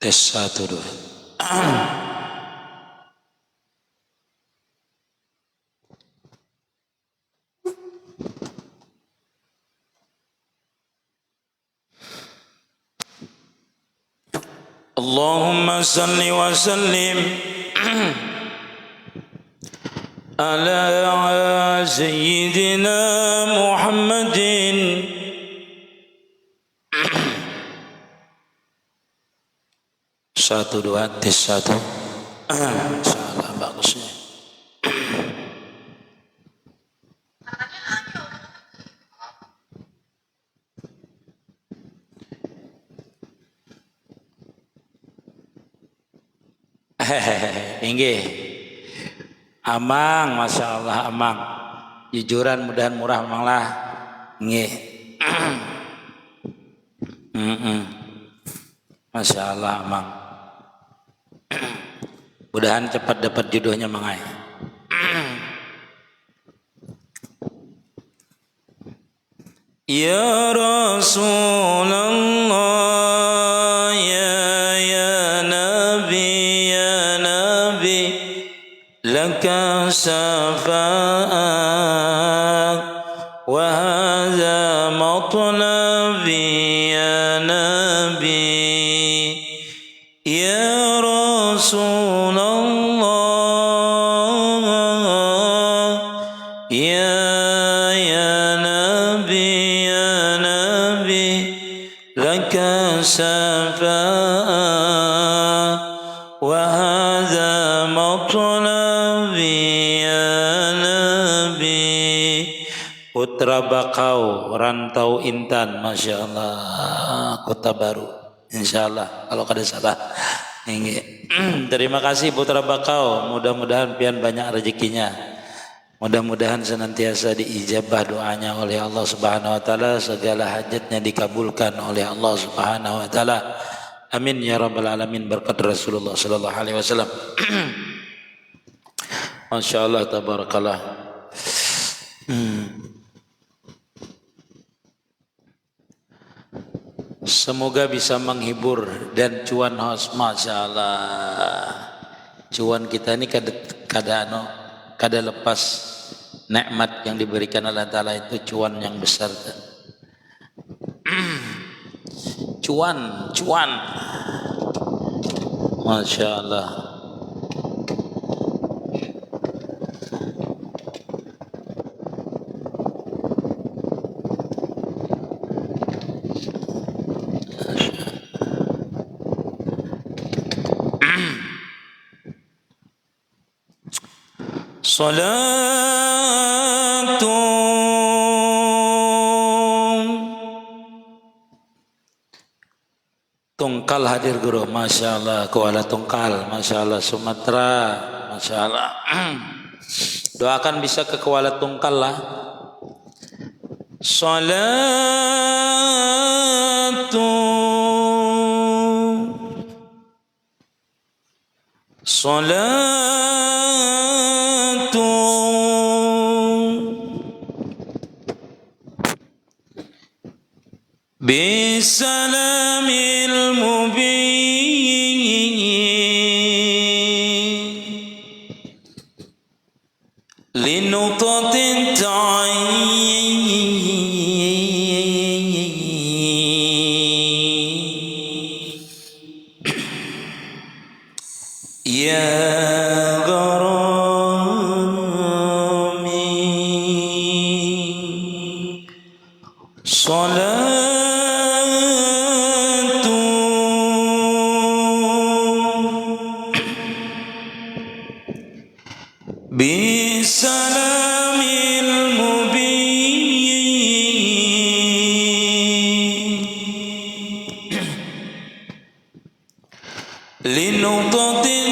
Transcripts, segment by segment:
Tes 1 2. Allahumma salli wa sallim ala sayyidina Muhammadin. Satu dua tes 1. Salah bagusnya. Inggih. Amang, masya Allah amang. Jujuran mudahan murah manglah. Nggih. Masya Allah amang. Mudahan cepat dapat jodohnya mangai. Ya Rasulullah, ya Nabi, laka syafa'at wa hadha matlabi ya Nabi, ya Rasulullah, ya Nabi, laka syafa'at wa hadha matlabi ya Nabi. Putra Bakau, Rantau Intan, masya Allah, Kota Baru, insya Allah kalau kada salah. Terima kasih Putra Bakau, mudah-mudahan pian banyak rezekinya, mudah-mudahan senantiasa diijabah doanya oleh Allah Subhanahu wa taala, segala hajatnya dikabulkan oleh Allah Subhanahu wa taala. Amin ya rabbal alamin, berkat Rasulullah sallallahu alaihi wasallam. Masya Allah tabarakallah. Semoga bisa menghibur dan cuan host, masya Allah. Cuan kita ini kada lepas nikmat yang diberikan Allah Ta'ala, itu cuan yang besar. Cuan, masya Allah. Salatu Tungkal hadir guru, masya Allah. Kuala Tungkal, masya Allah. Sumatera, masya Allah. Doakan bisa ke Kuala Tungkal lah. Salatu bisalamil mubin linutatin ya gharami salatu bisalamil mubin linutatin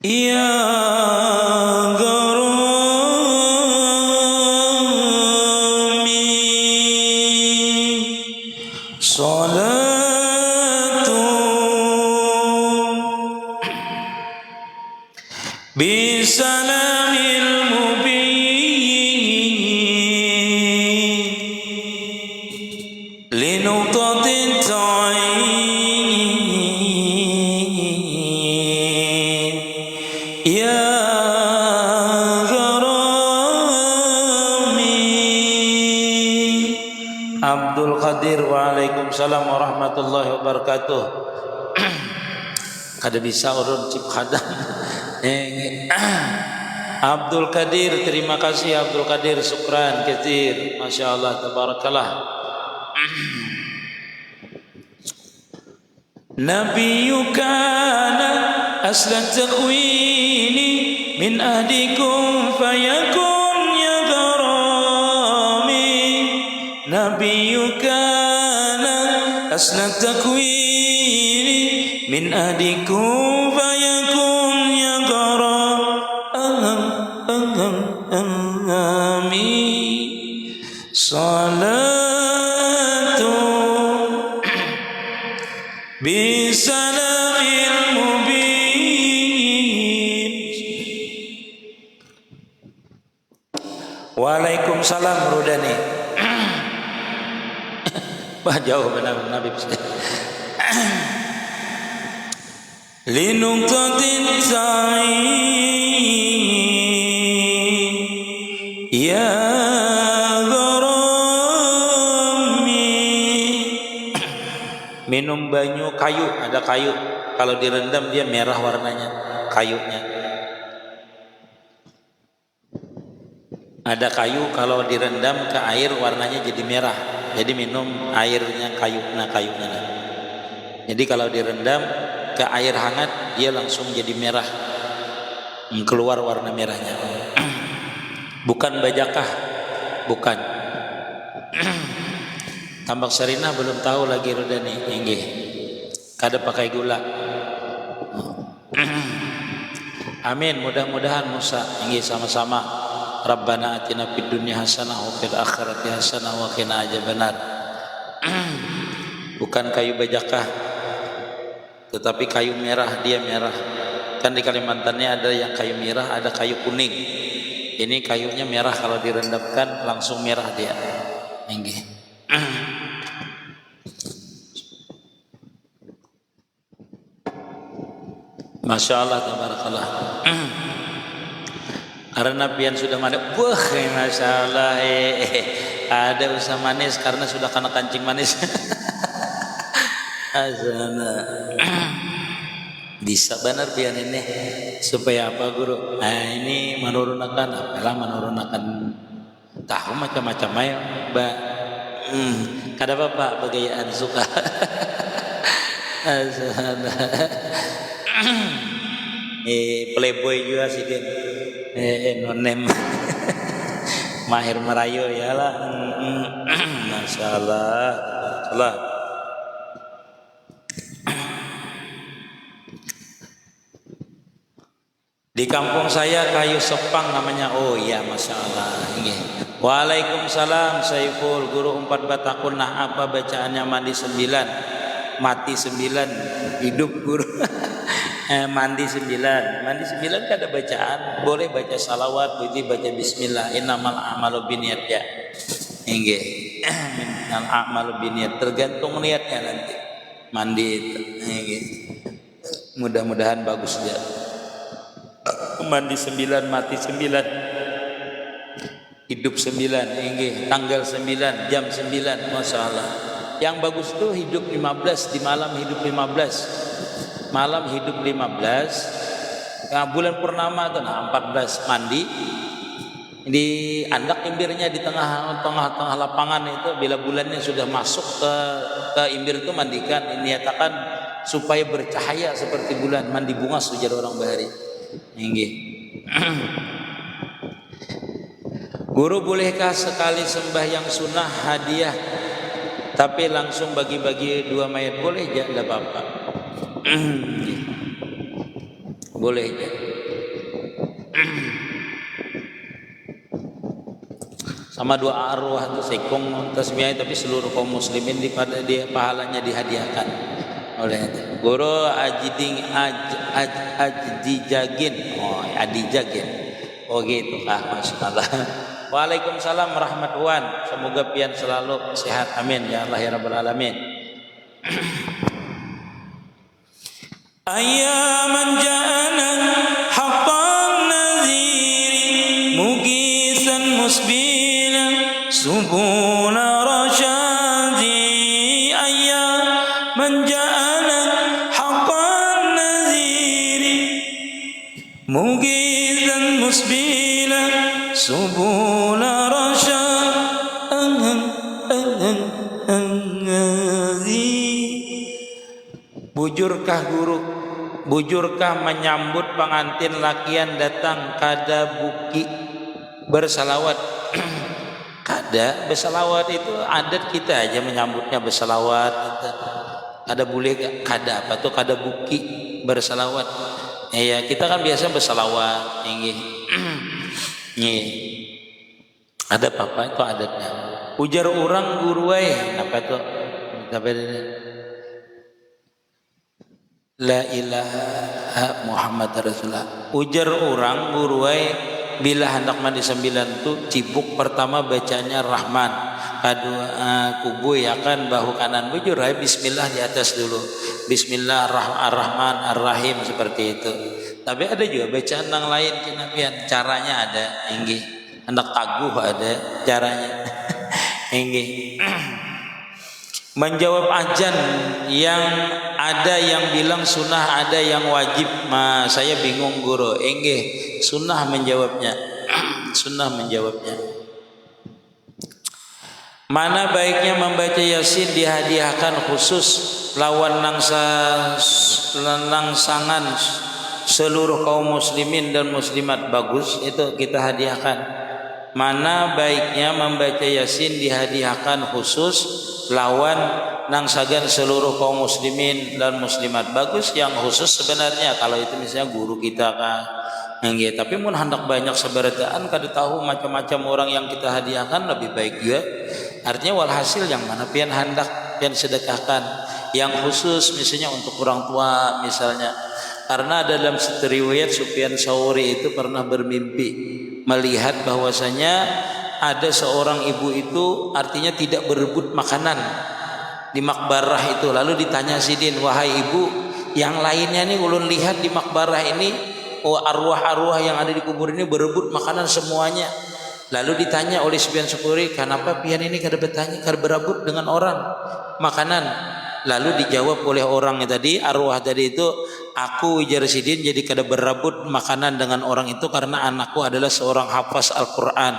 ya gharami salatu bisalamil mubin linuqtatit ta'in ya Abdul Qadir. Waalaikumsalam warahmatullahi wabarakatuh. Kada bisa urun cip khadam. Abdul Qadir, terima kasih Abdul Qadir, syukran katsir. Masya Allah, tabarakallah. Nabiyukana asla takwini min ahdikum fayakun ya gharami. Nabiyukana asla takwini min ahdikum fayakun ya gharami. Salatu bisalamil mubin. Waalaikumsalam Rudani. Bah jauh benar Nabi. Linuqtatit ta'in ya gharami. Minum banyu kayu, ada kayu, kalau direndam dia merah warnanya kayunya. Ada kayu kalau direndam ke air warnanya jadi merah, jadi minum airnya kayunya. Jadi kalau direndam ke air hangat dia langsung jadi merah, keluar warna merahnya. Bukan bajakah, bukan. Tambak Sarinah belum tahu lagi Rudani, inggih. Kada pakai gula. Amin, mudah-mudahan Musa inggih sama-sama. Rabbana atina fid dunya hasanah wa fil akhirati hasanah wa qina adzabannar. Bukan kayu bajakah, tetapi kayu merah, dia merah. Kan di Kalimantannya ada yang kayu merah, ada kayu kuning. Ini kayunya merah, kalau direndamkan langsung merah dia. Inggih. Masya Allah, tabarakallah. Karena pian sudah manis, wah Masya Allah, ada usaha manis karena sudah kena kancing manis. Azana. Bisa benar pian ini supaya apa guru? Nah ini menurunkan apalah, menurunkan tahu macam-macam ya, Mbak. Kada apa bagayaan suka. Azana. Playboy juga sih kan. Nonem. Mahir merayu ya lah. Masya Allah. Allah. Di kampung saya kayu sepang namanya. Oh iya, Masya Allah. Waalaikumsalam Saiful. Guru 4 batakun. Nah apa bacaannya? Mandi 9, mati 9, hidup guru. Mandi 9 kan ada bacaan. Boleh baca salawat, boleh baca bismillah. Innamal a'malu binniyat ya. Inggih. Innamal a'malu binniyat, tergantung niatnya nanti. Mandi itu. Inggih. Mudah-mudahan bagus dia. Mandi 9, mati 9, hidup 9, inggih. Tanggal 9, jam 9, Masya Allah. Yang bagus tuh hidup 15, di malam hidup 15. Malam hidup 15. Nah, bulan purnama tuh 14 mandi. Di andak imbirnya di tengah lapangan itu, bila bulannya sudah masuk ke imbir itu mandikan. Niatakan supaya bercahaya seperti bulan. Mandi bunga sujar orang bahari. Inggih. Guru, bolehkah sekali sembahyang sunnah hadiah tapi langsung bagi-bagi 2 mayat? Boleh ya, tidak apa-apa. Boleh ya. Sama 2 arwah itu sekong tasbih, tapi seluruh kaum muslimin pada dia pahalanya dihadiahkan oleh itu. Guru Ajdijagin. Oh, Adijagin. Oh gitu masyaallah. Waalaikumsalam warahmatullahi. Semoga pian selalu sehat. Amin ya Allah ya rabbal alamin. Ayyaman ja'ana haqqan naziri mugisan musbila subula rasyadi. Ayyaman ja'ana haqqan naziri mugisan musbila subula rasyadi. Bujurkah guru, bujurkah menyambut pengantin lakian datang kada buki bersalawat. Kada bersalawat itu adat kita aja menyambutnya bersalawat. Ada boleh kada apa tuh kada buki bersalawat. Ya kita kan biasa bersalawat. Nih ada apa itu adatnya. Ujar orang guru apa tuh? La ilaha Muhammad Rasulullah. Ujar orang guruai bila hendak mandi 9 tu cibuk pertama bacanya Rahman, kedua kubu ya kan bahu kanan bujur bismillah di atas dulu. Bismillahirrahmanirrahim Ar-Rahim seperti itu. Tapi ada juga bacaan yang lain kenabian caranya ada inggih. Hendak taguh ada caranya. Inggih. Menjawab ajan yang ada yang bilang sunnah, ada yang wajib. Saya bingung guru. Enggih, sunnah menjawabnya. Sunnah menjawabnya. Mana baiknya membaca Yasin dihadiahkan khusus lawan langsangan seluruh kaum muslimin dan muslimat. Bagus, itu kita hadiahkan. Mana baiknya membaca Yasin dihadiahkan khusus lawan nangsagan seluruh kaum muslimin dan muslimat. Bagus yang khusus sebenarnya kalau itu misalnya guru kita kan. Tapi mun hendak banyak seberataan kada tahu macam-macam orang yang kita hadiahkan lebih baik juga. Artinya walhasil yang mana pian hendak pian sedekahkan. Yang khusus misalnya untuk orang tua misalnya. Karena dalam riwayat Sufyan Tsauri itu pernah bermimpi melihat bahwasanya ada seorang ibu itu artinya tidak berebut makanan di makbarah itu. Lalu ditanya sidin, wahai ibu, yang lainnya nih ulun lihat di makbarah ini, arwah-arwah yang ada di kubur ini berebut makanan semuanya. Lalu ditanya oleh Sufyan Tsauri, kenapa pian ini kada bertanya, kada berebut dengan orang makanan? Lalu dijawab oleh orang tadi, arwah tadi itu, aku ujar sidin jadi kada berebut makanan dengan orang itu karena anakku adalah seorang hafaz Al-Quran,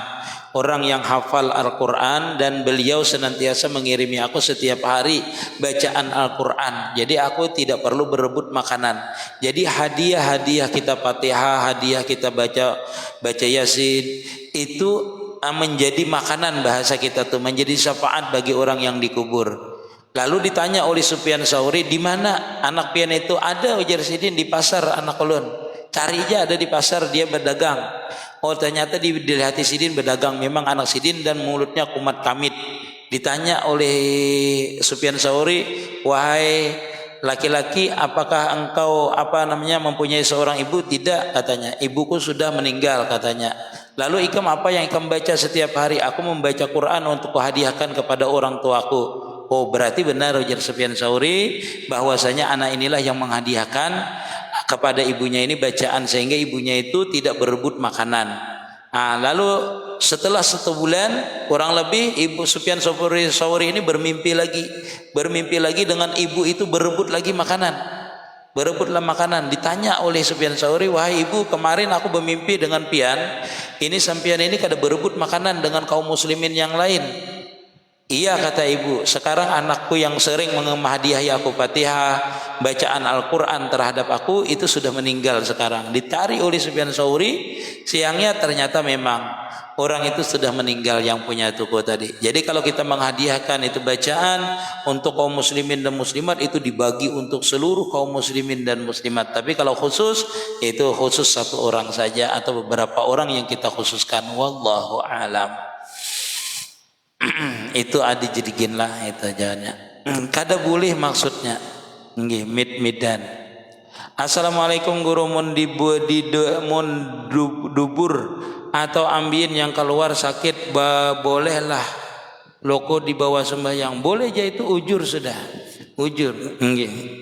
orang yang hafal Al-Quran, dan beliau senantiasa mengirimi aku setiap hari bacaan Al-Quran. Jadi aku tidak perlu berebut makanan. Jadi hadiah-hadiah kita Fatihah, hadiah kita baca Yasin itu menjadi makanan, bahasa kita tuh menjadi syafaat bagi orang yang dikubur. Lalu ditanya oleh Sufyan Tsauri, di mana anak pian itu? Ada ujar sidin di pasar anak ulun. Cari aja, ada di pasar, dia berdagang. Oh ternyata di hati sidin berdagang memang anak sidin dan mulutnya kumat kamit. Ditanya oleh Sufyan Tsauri, wahai laki-laki, apakah engkau mempunyai seorang ibu? Tidak katanya, ibuku sudah meninggal katanya. Lalu ikam apa yang ikam baca setiap hari? Aku membaca Quran untuk kuhadiahkan kepada orang tuaku. Oh berarti benar ujar Sufyan Tsauri bahwasanya anak inilah yang menghadiahkan kepada ibunya ini bacaan sehingga ibunya itu tidak berebut makanan. Lalu setelah 1 bulan kurang lebih ibu Sufyan Tsauri ini bermimpi lagi dengan ibu itu berebut lagi makanan. Berebutlah makanan. Ditanya oleh Sufyan Tsauri, wahai ibu, kemarin aku bermimpi dengan pian, ini sampian ini kada berebut makanan dengan kaum muslimin yang lain. Iya kata ibu, sekarang anakku yang sering menghadiahi aku Fatihah, bacaan Al-Quran terhadap aku itu sudah meninggal sekarang. Ditarik oleh Sufyan Tsauri, siangnya ternyata memang orang itu sudah meninggal yang punya toko tadi. Jadi kalau kita menghadiahkan itu bacaan untuk kaum muslimin dan muslimat, itu dibagi untuk seluruh kaum muslimin dan muslimat. Tapi kalau khusus, itu khusus 1 orang saja atau beberapa orang yang kita khususkan. Wallahu a'lam. Itu adi jadikin lah itu jalannya. Kada boleh maksudnya. Nggih, mid-midan. Assalamualaikum guru, mun dubur atau ambien yang keluar sakit bolehlah loko dibawa sembahyang. Boleh aja, itu ujur sudah. Ujur. Nggih.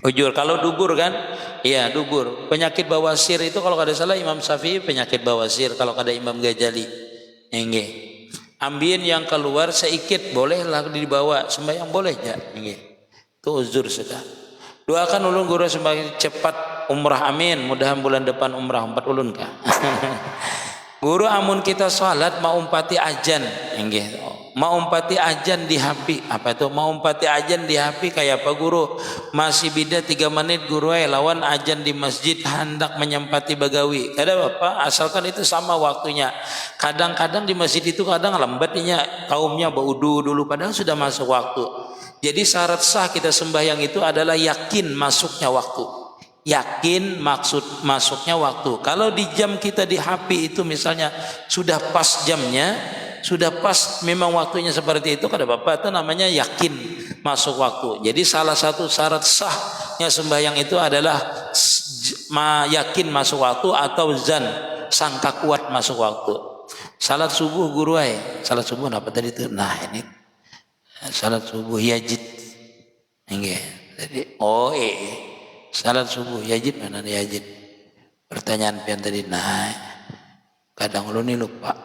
Ujur kalau dubur kan? Iya, dubur. Penyakit bawasir itu kalau kada salah Imam Syafi'i penyakit bawasir, kalau kada Imam Ghazali. Nggih. Ambien yang keluar sedikit bolehlah dibawa sembahyang, boleh ya. Nggih. Itu uzur sudah. Doakan ulun guru semakin cepat umrah, amin. Mudahan bulan depan umrah 4 ulun kah. Guru amun kita salat mau umpati ajan, nggih. Mau umpati ajan di HP. Apa itu? Mau umpati ajan di HP kayak apa guru? Masih beda 3 menit guru lawan ajan di masjid hendak menyempati bagawi. Kada apa, asalkan itu sama waktunya. Kadang-kadang di masjid itu kadang lambatnya kaumnya baudu dulu padahal sudah masuk waktu. Jadi syarat sah kita sembahyang itu adalah yakin masuknya waktu. Yakin masuknya waktu. Kalau di jam kita di HP itu misalnya sudah pas jamnya, sudah pas memang waktunya seperti itu, kada apa-apa, itu namanya yakin masuk waktu. Jadi salah satu syarat sahnya sembahyang itu adalah yakin masuk waktu atau zan, sangka kuat masuk waktu. Salat subuh guru salat subuh apa tadi itu? Nah ini salat subuh yajid. Nggih. Jadi salat subuh yajid, mana yajid? Pertanyaan pian tadi, nah kadang lu nih lupa.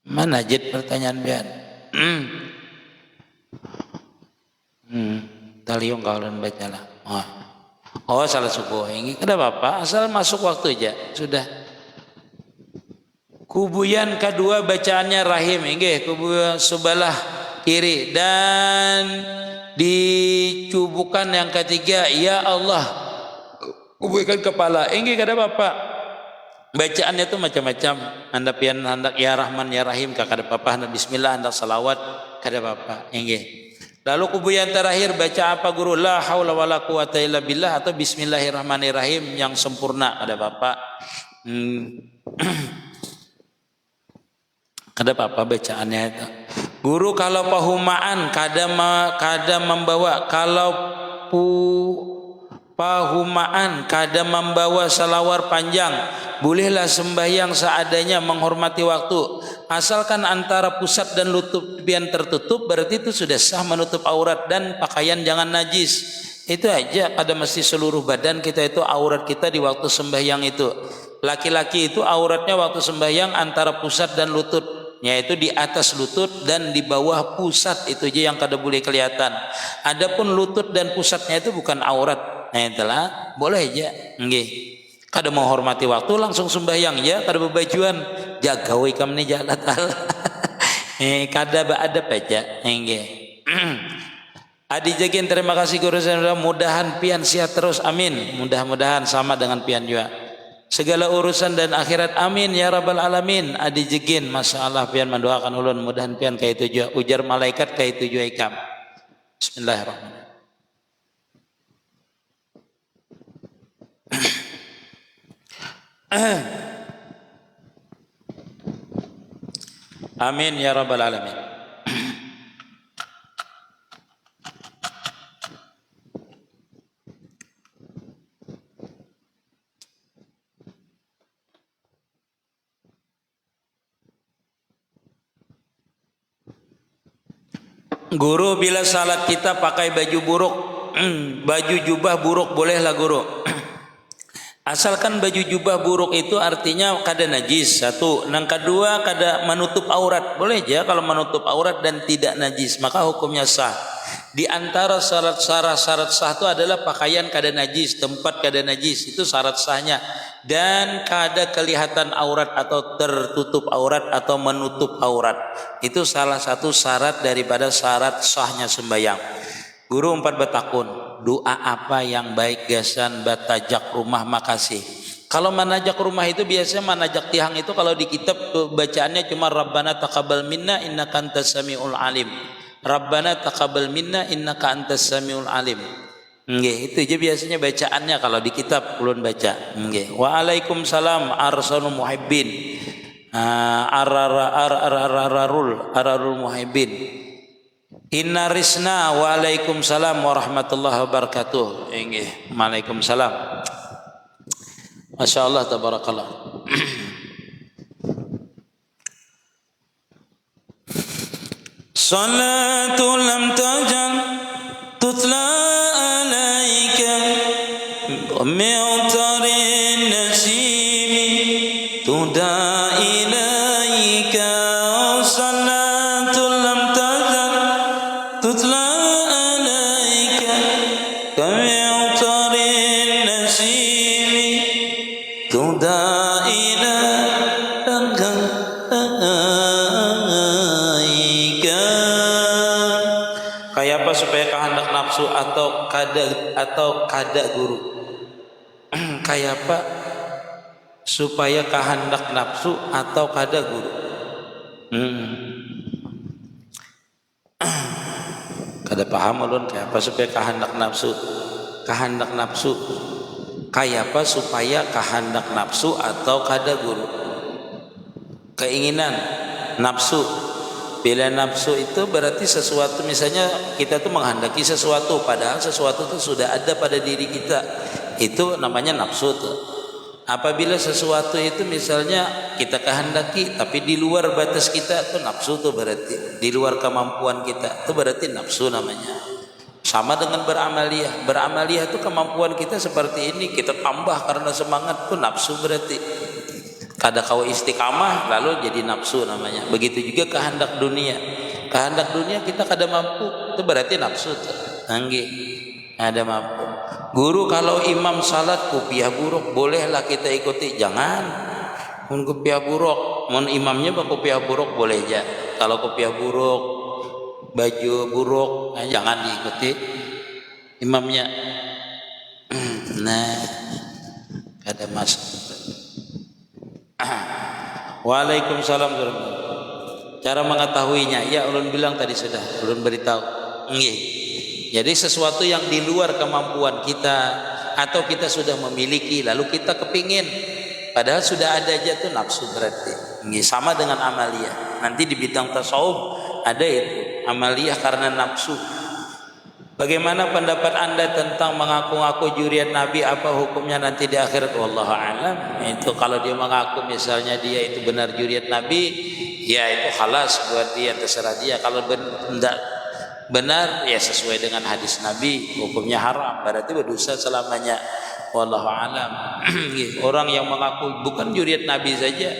Mana jid pertanyaan pian? Taliung kaulan bacalah. Oh salat subuh. Ini kada apa-apa, asal masuk waktu aja sudah. Kubuyan kedua bacaannya rahim, nggih, kubuyan sebelah kiri, dan dicubukan yang ketiga ya Allah, kubukan kepala, nggih, kada apa-apa. Bacaannya itu macam-macam. Anda pian hendak ya Rahman ya Rahim kada apa-apa, hendak bismillah, hendak salawat kada apa-apa, nggih. Lalu kubuyan terakhir baca apa guru? La haula wala quwata illa billah atau bismillahirrahmanirrahim yang sempurna, kada apa-apa. Kada apa-apa bacaannya itu. Guru kalau pahumaan kada membawa, kalau pahumaan kada membawa salawar panjang, bolehlah sembahyang seadanya menghormati waktu. Asalkan antara pusat dan lutut pian tertutup, berarti itu sudah sah menutup aurat, dan pakaian jangan najis. Itu aja, kada mesti seluruh badan kita itu aurat kita di waktu sembahyang itu. Laki-laki itu auratnya waktu sembahyang antara pusat dan lutut, yaitu di atas lutut dan di bawah pusat, itu aja yang kada boleh kelihatan. Adapun lutut dan pusatnya itu bukan aurat. Nah itulah boleh aja, nggih. Kada mau hormati waktu langsung sembahyang ya, kada bebajuan jaga ikam ni jalan kada ada aja, nggih. Adi Jagin, terima kasih guru saya, mudahan pian sehat terus, amin. Mudah-mudahan sama dengan pian juga segala urusan dan akhirat, amin ya rabbal alamin. Adi Jagin, masya Allah pian mendoakan ulun, mudahan pian kayak itu juga ujar malaikat kayak itu juga ikam. Bismillahirrahmanirrahim. Amin ya rabbal alamin. Guru, bila salat kita pakai baju buruk, baju jubah buruk, bolehlah guru? Asalkan baju jubah buruk itu artinya kada najis, satu. Yang kedua, kada menutup aurat. Boleh aja kalau menutup aurat dan tidak najis, maka hukumnya sah. Di antara syarat sah itu adalah pakaian kada najis, tempat kada najis, itu syarat sahnya. Dan kada kelihatan aurat atau tertutup aurat atau menutup aurat. Itu salah satu syarat daripada syarat sahnya sembahyang. Guru 4 batakun, doa apa yang baik gasan batajak rumah makasih. Kalau manajak rumah itu biasanya manajak tiang itu kalau di kitab bacaannya cuma Rabbana taqabbal minna innaka antas samiul alim. Rabbana taqabbal minna innaka antas samiul alim. Nggih, itu aja biasanya bacaannya kalau di kitab ulun baca. Nggih. Waalaikumsalam arsalul muhibbin. Ararul muhibbin. Inna risna waalaikumsalam warahmatullahi wabarakatuh. Inggih, waalaikumsalam. Masya Allah tabarakallah. Salatu lam tajal tutla alaika mi'tarin nasimi tuda ilaika. Salatu lam tajal tutla alaika kami'tarin nasimi tuda ilaika. Kayak apa supaya kehendak nafsu atau kada guru? Kayak apa supaya kehendak nafsu atau kada guru? Kada paham ulun kayak apa supaya kehendak nafsu? Kehendak nafsu kayak apa supaya kehendak nafsu atau kada guru? Keinginan nafsu. Bila nafsu itu berarti sesuatu, misalnya kita tuh menghendaki sesuatu padahal sesuatu itu sudah ada pada diri kita, itu namanya nafsu tuh. Apabila sesuatu itu misalnya kita kehendaki tapi di luar batas kita, itu nafsu tuh, berarti di luar kemampuan kita, itu berarti nafsu namanya. Sama dengan beramaliyah. Beramaliyah itu kemampuan kita seperti ini, kita tambah karena semangat, itu nafsu berarti. Kada kau istiqamah lalu jadi nafsu namanya. Begitu juga kehendak dunia. Kehendak dunia kita kada mampu, itu berarti nafsu tuh. Nggih, ada mampu. Guru kalau imam salat kopiah buruk bolehlah kita ikuti, jangan. Mun kopiah buruk, mun imamnya kopiah buruk boleh aja. Kalau kopiah buruk, baju buruk, jangan diikuti imamnya. Nah, kada masuk. Waalaikumsalam. Cara mengetahuinya, ya ulun bilang tadi sudah, ulun beritahu. Nggih. Jadi sesuatu yang di luar kemampuan kita atau kita sudah memiliki lalu kita kepingin, padahal sudah ada aja, tuh nafsu berarti. Nggih, sama dengan amaliyah. Nanti di bidang tasawuf ada itu, amaliyah karena nafsu. Bagaimana pendapat Anda tentang mengaku-ngaku juriat Nabi, apa hukumnya nanti di akhirat? Wallahu a'lam. Itu kalau dia mengaku misalnya dia itu benar juriat Nabi, ya itu khalas buat dia, terserah dia. Kalau benar ya sesuai dengan hadis Nabi, hukumnya haram, berarti berdosa selamanya. Wallahu a'lam. Orang yang mengaku bukan juriat Nabi saja,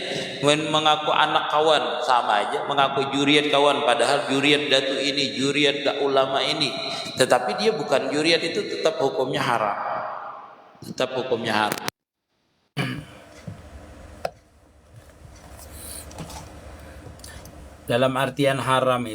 mengaku anak kawan sama aja, mengaku juriat kawan padahal juriat datu ini, juriat ulama ini, tetapi dia bukan juriat, itu tetap hukumnya haram. Tetap hukumnya haram. Dalam artian haram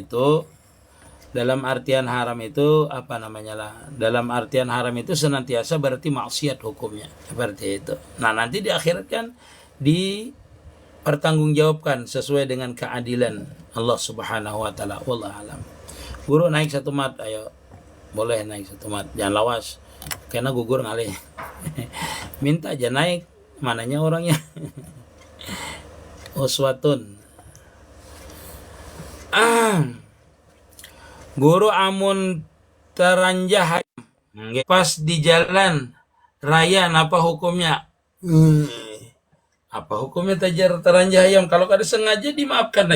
itu apa namanya lah? Dalam artian haram itu senantiasa berarti maksiat hukumnya, seperti itu. Nah, nanti di akhirat kan dipertanggungjawabkan sesuai dengan keadilan Allah Subhanahu wa taala. Wallahu alam. Guru naik satu mat, ayo. Boleh naik satu mat, jangan lawas karena gugur ngalih. Minta aja naik, mananya orangnya. Uswatun. Guru amun teranjah pas di jalan raya, apa hukumnya? Apa hukumnya teranjah ayam? Kalau kada sengaja dimaafkan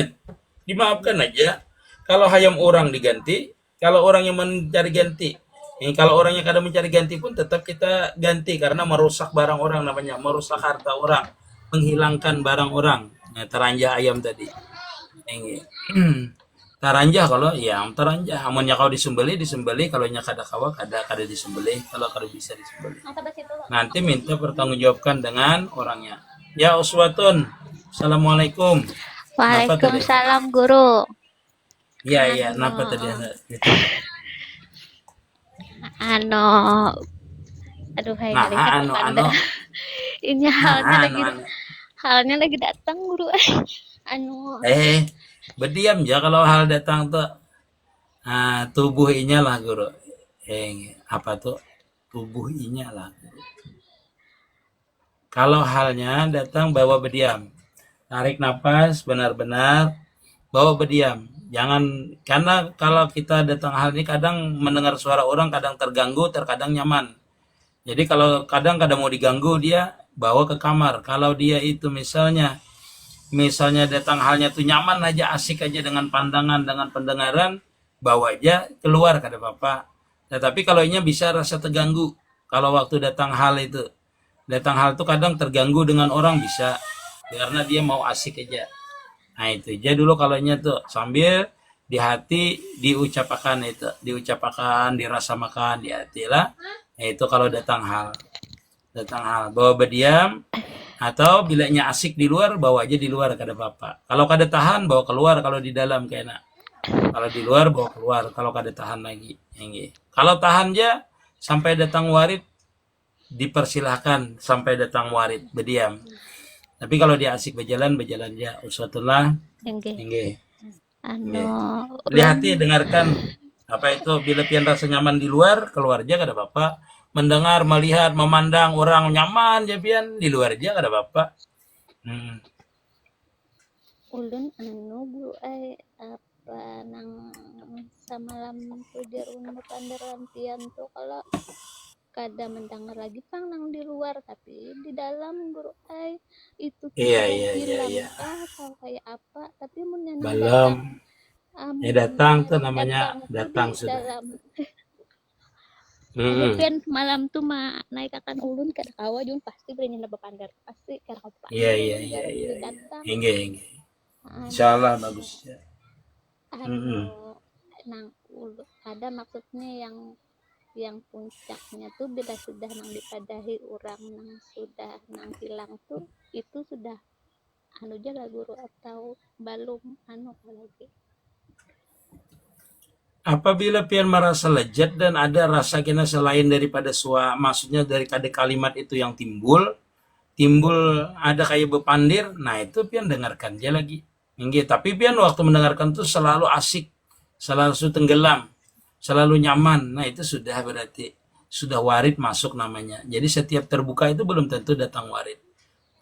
aja. Kalau ayam orang diganti, kalau orang yang mencari ganti. Kalau orangnya kada mencari ganti pun tetap kita ganti, karena merusak barang orang namanya, merusak harta orang, menghilangkan barang orang. Nah, teranjah ayam tadi. Taranjah kalau yang taranjah, amunnya kau disembeli, kalau nya kada kawa kada disembeli, kalau kada bisa disembeli. Nanti minta pertanggungjawabkan dengan orangnya. Ya uswatun. Assalamualaikum. Waalaikumsalam guru. Ya, napa tadi gitu. Aduh, ini halnya lagi datang guru. Berdiam ya kalau hal datang tuh. Tubuh inya lah guru. Apa tuh? Tubuh inya lah guru. Kalau halnya datang bawa berdiam. Tarik nafas benar-benar, bawa berdiam. Jangan, karena kalau kita datang hal ini kadang mendengar suara orang kadang terganggu, terkadang nyaman. Jadi kalau kadang-kadang mau diganggu dia bawa ke kamar. Kalau dia itu misalnya datang halnya tuh nyaman aja, asik aja dengan pandangan, dengan pendengaran, bawa aja keluar kata Bapak. Tetapi kalau ini bisa rasa terganggu. Kalau waktu datang hal tuh kadang terganggu dengan orang bisa karena dia mau asik aja. Nah itu aja dulu kalau nya tuh sambil di hati diucapkan, dirasamakan di hati lah. Nah, itu kalau datang hal bawa berdiam, atau bilanya asik di luar bawa aja di luar kata Bapak. Kalau kada tahan bawa keluar, kalau di dalam kena. Kalau di luar bawa keluar kalau kada tahan lagi. Kalau tahan aja sampai datang warid dipersilahkan sampai datang warid berdiam. Tapi kalau dia asik berjalan aja. Uswatullah. Enggak. Lihat dengarkan apa itu bila pian rasa nyaman di luar, keluar aja kada Bapak. Mendengar, melihat, memandang orang nyaman aja pian di luar aja kada Bapak. Ulun guru apa nang samalam tuh jarun pandaran pian tuh kalau kada mendengar lagi pang nang di luar tapi di dalam guru itu Iya. atau kayak apa tapi mun yang Belum. Datang tuh namanya datang di sudah. dalam. Pian malam tuh naik akan ulun kada kawa jun pasti berani lebih pandar pasti kada kawa. Iya. Inge. Insyaallah bagus ya. Nang ulun ada maksudnya yang puncaknya tuh bila sudah nang dipadahi orang nang sudah nang hilang tuh itu sudah lah guru atau belum lagi. Apabila pian merasa lezat dan ada rasa kena selain daripada maksudnya dari kalimat itu yang timbul ada kayak bepandir, nah itu pian dengarkan dia lagi. Tapi pian waktu mendengarkan tuh selalu asik, selalu tenggelam, selalu nyaman. Nah itu sudah berarti sudah warid masuk namanya. Jadi setiap terbuka itu belum tentu datang warid.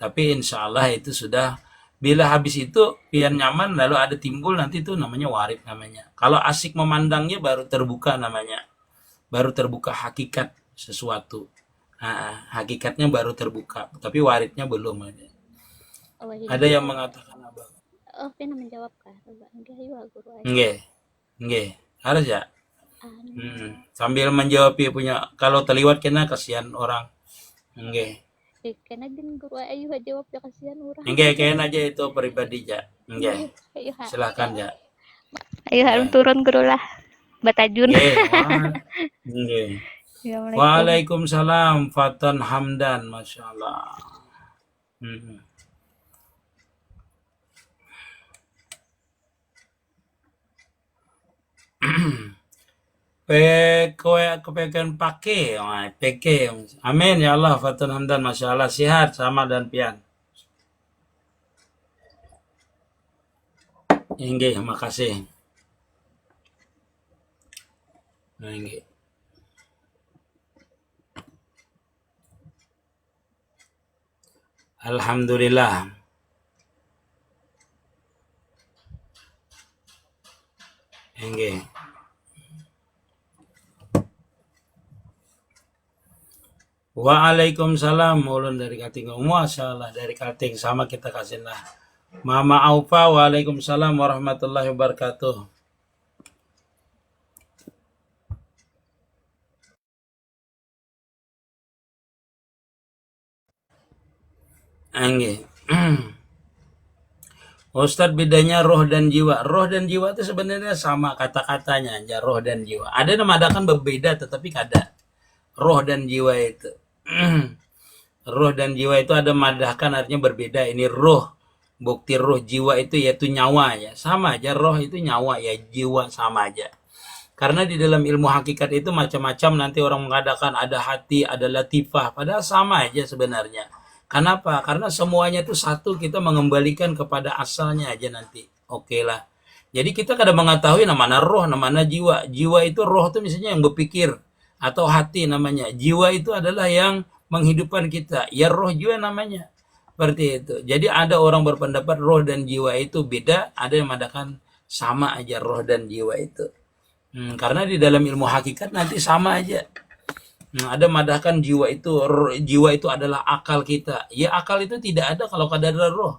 Tapi insya Allah itu sudah, bila habis itu pian nyaman lalu ada timbul nanti itu namanya warid namanya. Kalau asik memandangnya baru terbuka namanya. Baru terbuka hakikat sesuatu. Hakikatnya baru terbuka, tapi waridnya belum ada. Ada yang mengatakan apa? Pena menjawab kah? Enggak. Harus ya. Sambil menjawab ya punya. Kalau terliwat kena kasihan orang. Enggak. Kena din guru ayo jawab ya kasihan orang. Enggak, kena aja itu pribadi ja. Enggak. Silakan ja. Ayo harus turun guru lah. Batajun. Enggak. Waalaikumsalam Fatan Hamdan, Masya Allah. Kepekan pakai, amin ya Allah. Fatan Hamdan, Masya Allah, sehat sama dan pian. Enggak, makasih. Enggak. Alhamdulillah. Enggak. Waalaikumsalam ulun dari Kalting. Masyaallah dari Kalting sama kita kasih lah. Mama Aufa, waalaikumsalam warahmatullahi wabarakatuh. Angge. Ustadz, bedanya roh dan jiwa. Roh dan jiwa itu sebenarnya sama kata-katanya aja, roh dan jiwa. Ada namadakan berbeda tetapi kada. Roh dan jiwa itu. Roh dan jiwa itu ada madahkan artinya berbeda. Ini roh, bukti roh. Jiwa itu yaitu nyawa ya. Sama aja, roh itu nyawa ya, jiwa sama aja. Karena di dalam ilmu hakikat itu macam-macam, nanti orang mengadakan ada hati, ada latifah. Padahal sama aja sebenarnya. Kenapa? Karena semuanya itu satu, kita mengembalikan kepada asalnya aja nanti. Oke lah. Jadi kita kadang mengetahui namanya roh, namanya jiwa. Jiwa itu roh itu misalnya yang berpikir. Atau hati namanya. Jiwa itu adalah yang menghidupkan kita. Ya roh jiwa namanya. Seperti itu. Jadi ada orang berpendapat roh dan jiwa itu beda, ada yang mengatakan sama aja roh dan jiwa itu. Karena di dalam ilmu hakikat nanti sama aja. Ada madahkan jiwa itu adalah akal kita. Ya akal itu tidak ada kalau kadada roh.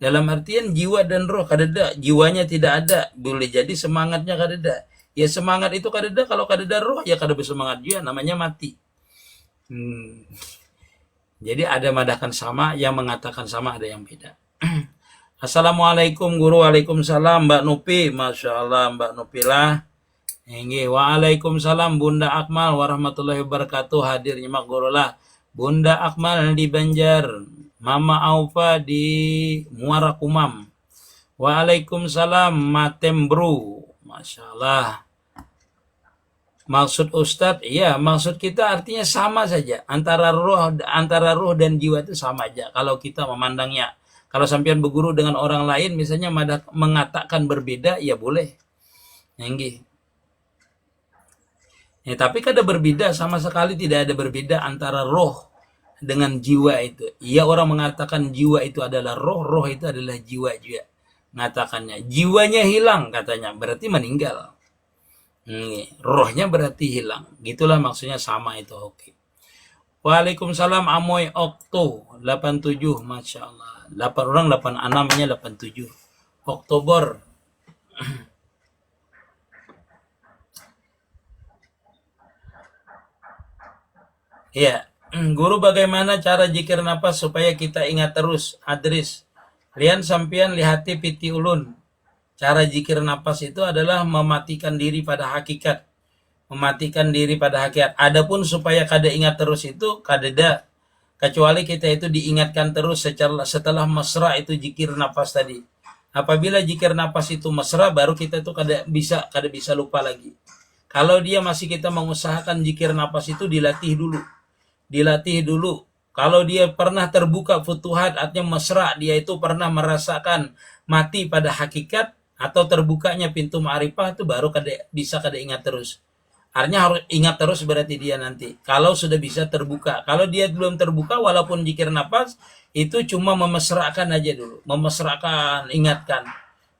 Dalam artian jiwa dan roh kadada, jiwanya tidak ada. Boleh jadi semangatnya kadada. Ya semangat itu kadada, kalau kadada roh ya kada bersemangat juga, namanya mati. Jadi ada madahkan sama, yang mengatakan sama, ada yang beda. Assalamualaikum guru. Waalaikumsalam Mbak Nupi. Masya Allah Mbak Nupi lah. Waalaikumsalam Bunda Akmal warahmatullahi wabarakatuh. Hadir nyimak guru lah. Bunda Akmal di Banjar, Mama Aufa di Muara Kumam. Waalaikumsalam Matembru. Masya Allah. Maksud Ustadz, iya maksud kita artinya sama saja. Antara roh dan jiwa itu sama aja. Kalau kita memandangnya. Kalau sampean berguru dengan orang lain, misalnya mengatakan berbeda, ya boleh. Ya, tapi kada berbeda, sama sekali tidak ada berbeda antara roh dengan jiwa itu. Iya orang mengatakan jiwa itu adalah roh, roh itu adalah jiwa juga. Mengatakannya, jiwanya hilang katanya, berarti meninggal. Rohnya berarti hilang. Gitulah maksudnya sama itu. Oke. Waalaikumsalam Amoy Okto 87. Masya Allah. 8 orang 86 nya 87. Oktober. Ya, guru bagaimana cara jikir nafas supaya kita ingat terus? Adris. Lian sampian lihati piti ulun. Cara jikir nafas itu adalah mematikan diri pada hakikat. Mematikan diri pada hakikat. Adapun supaya kada ingat terus itu kadeda. Kecuali kita itu diingatkan terus setelah mesra itu jikir nafas tadi. Apabila jikir nafas itu mesra, baru kita itu kada bisa lupa lagi. Kalau dia masih kita mengusahakan jikir nafas itu dilatih dulu. Kalau dia pernah terbuka futuhat, artinya mesra, dia itu pernah merasakan mati pada hakikat, atau terbukanya pintu ma'rifah, itu baru bisa ingat terus. Artinya harus ingat terus berarti dia nanti. Kalau sudah bisa terbuka. Kalau dia belum terbuka, walaupun zikir nafas, itu cuma memesrakan aja dulu. Memesrakan, ingatkan.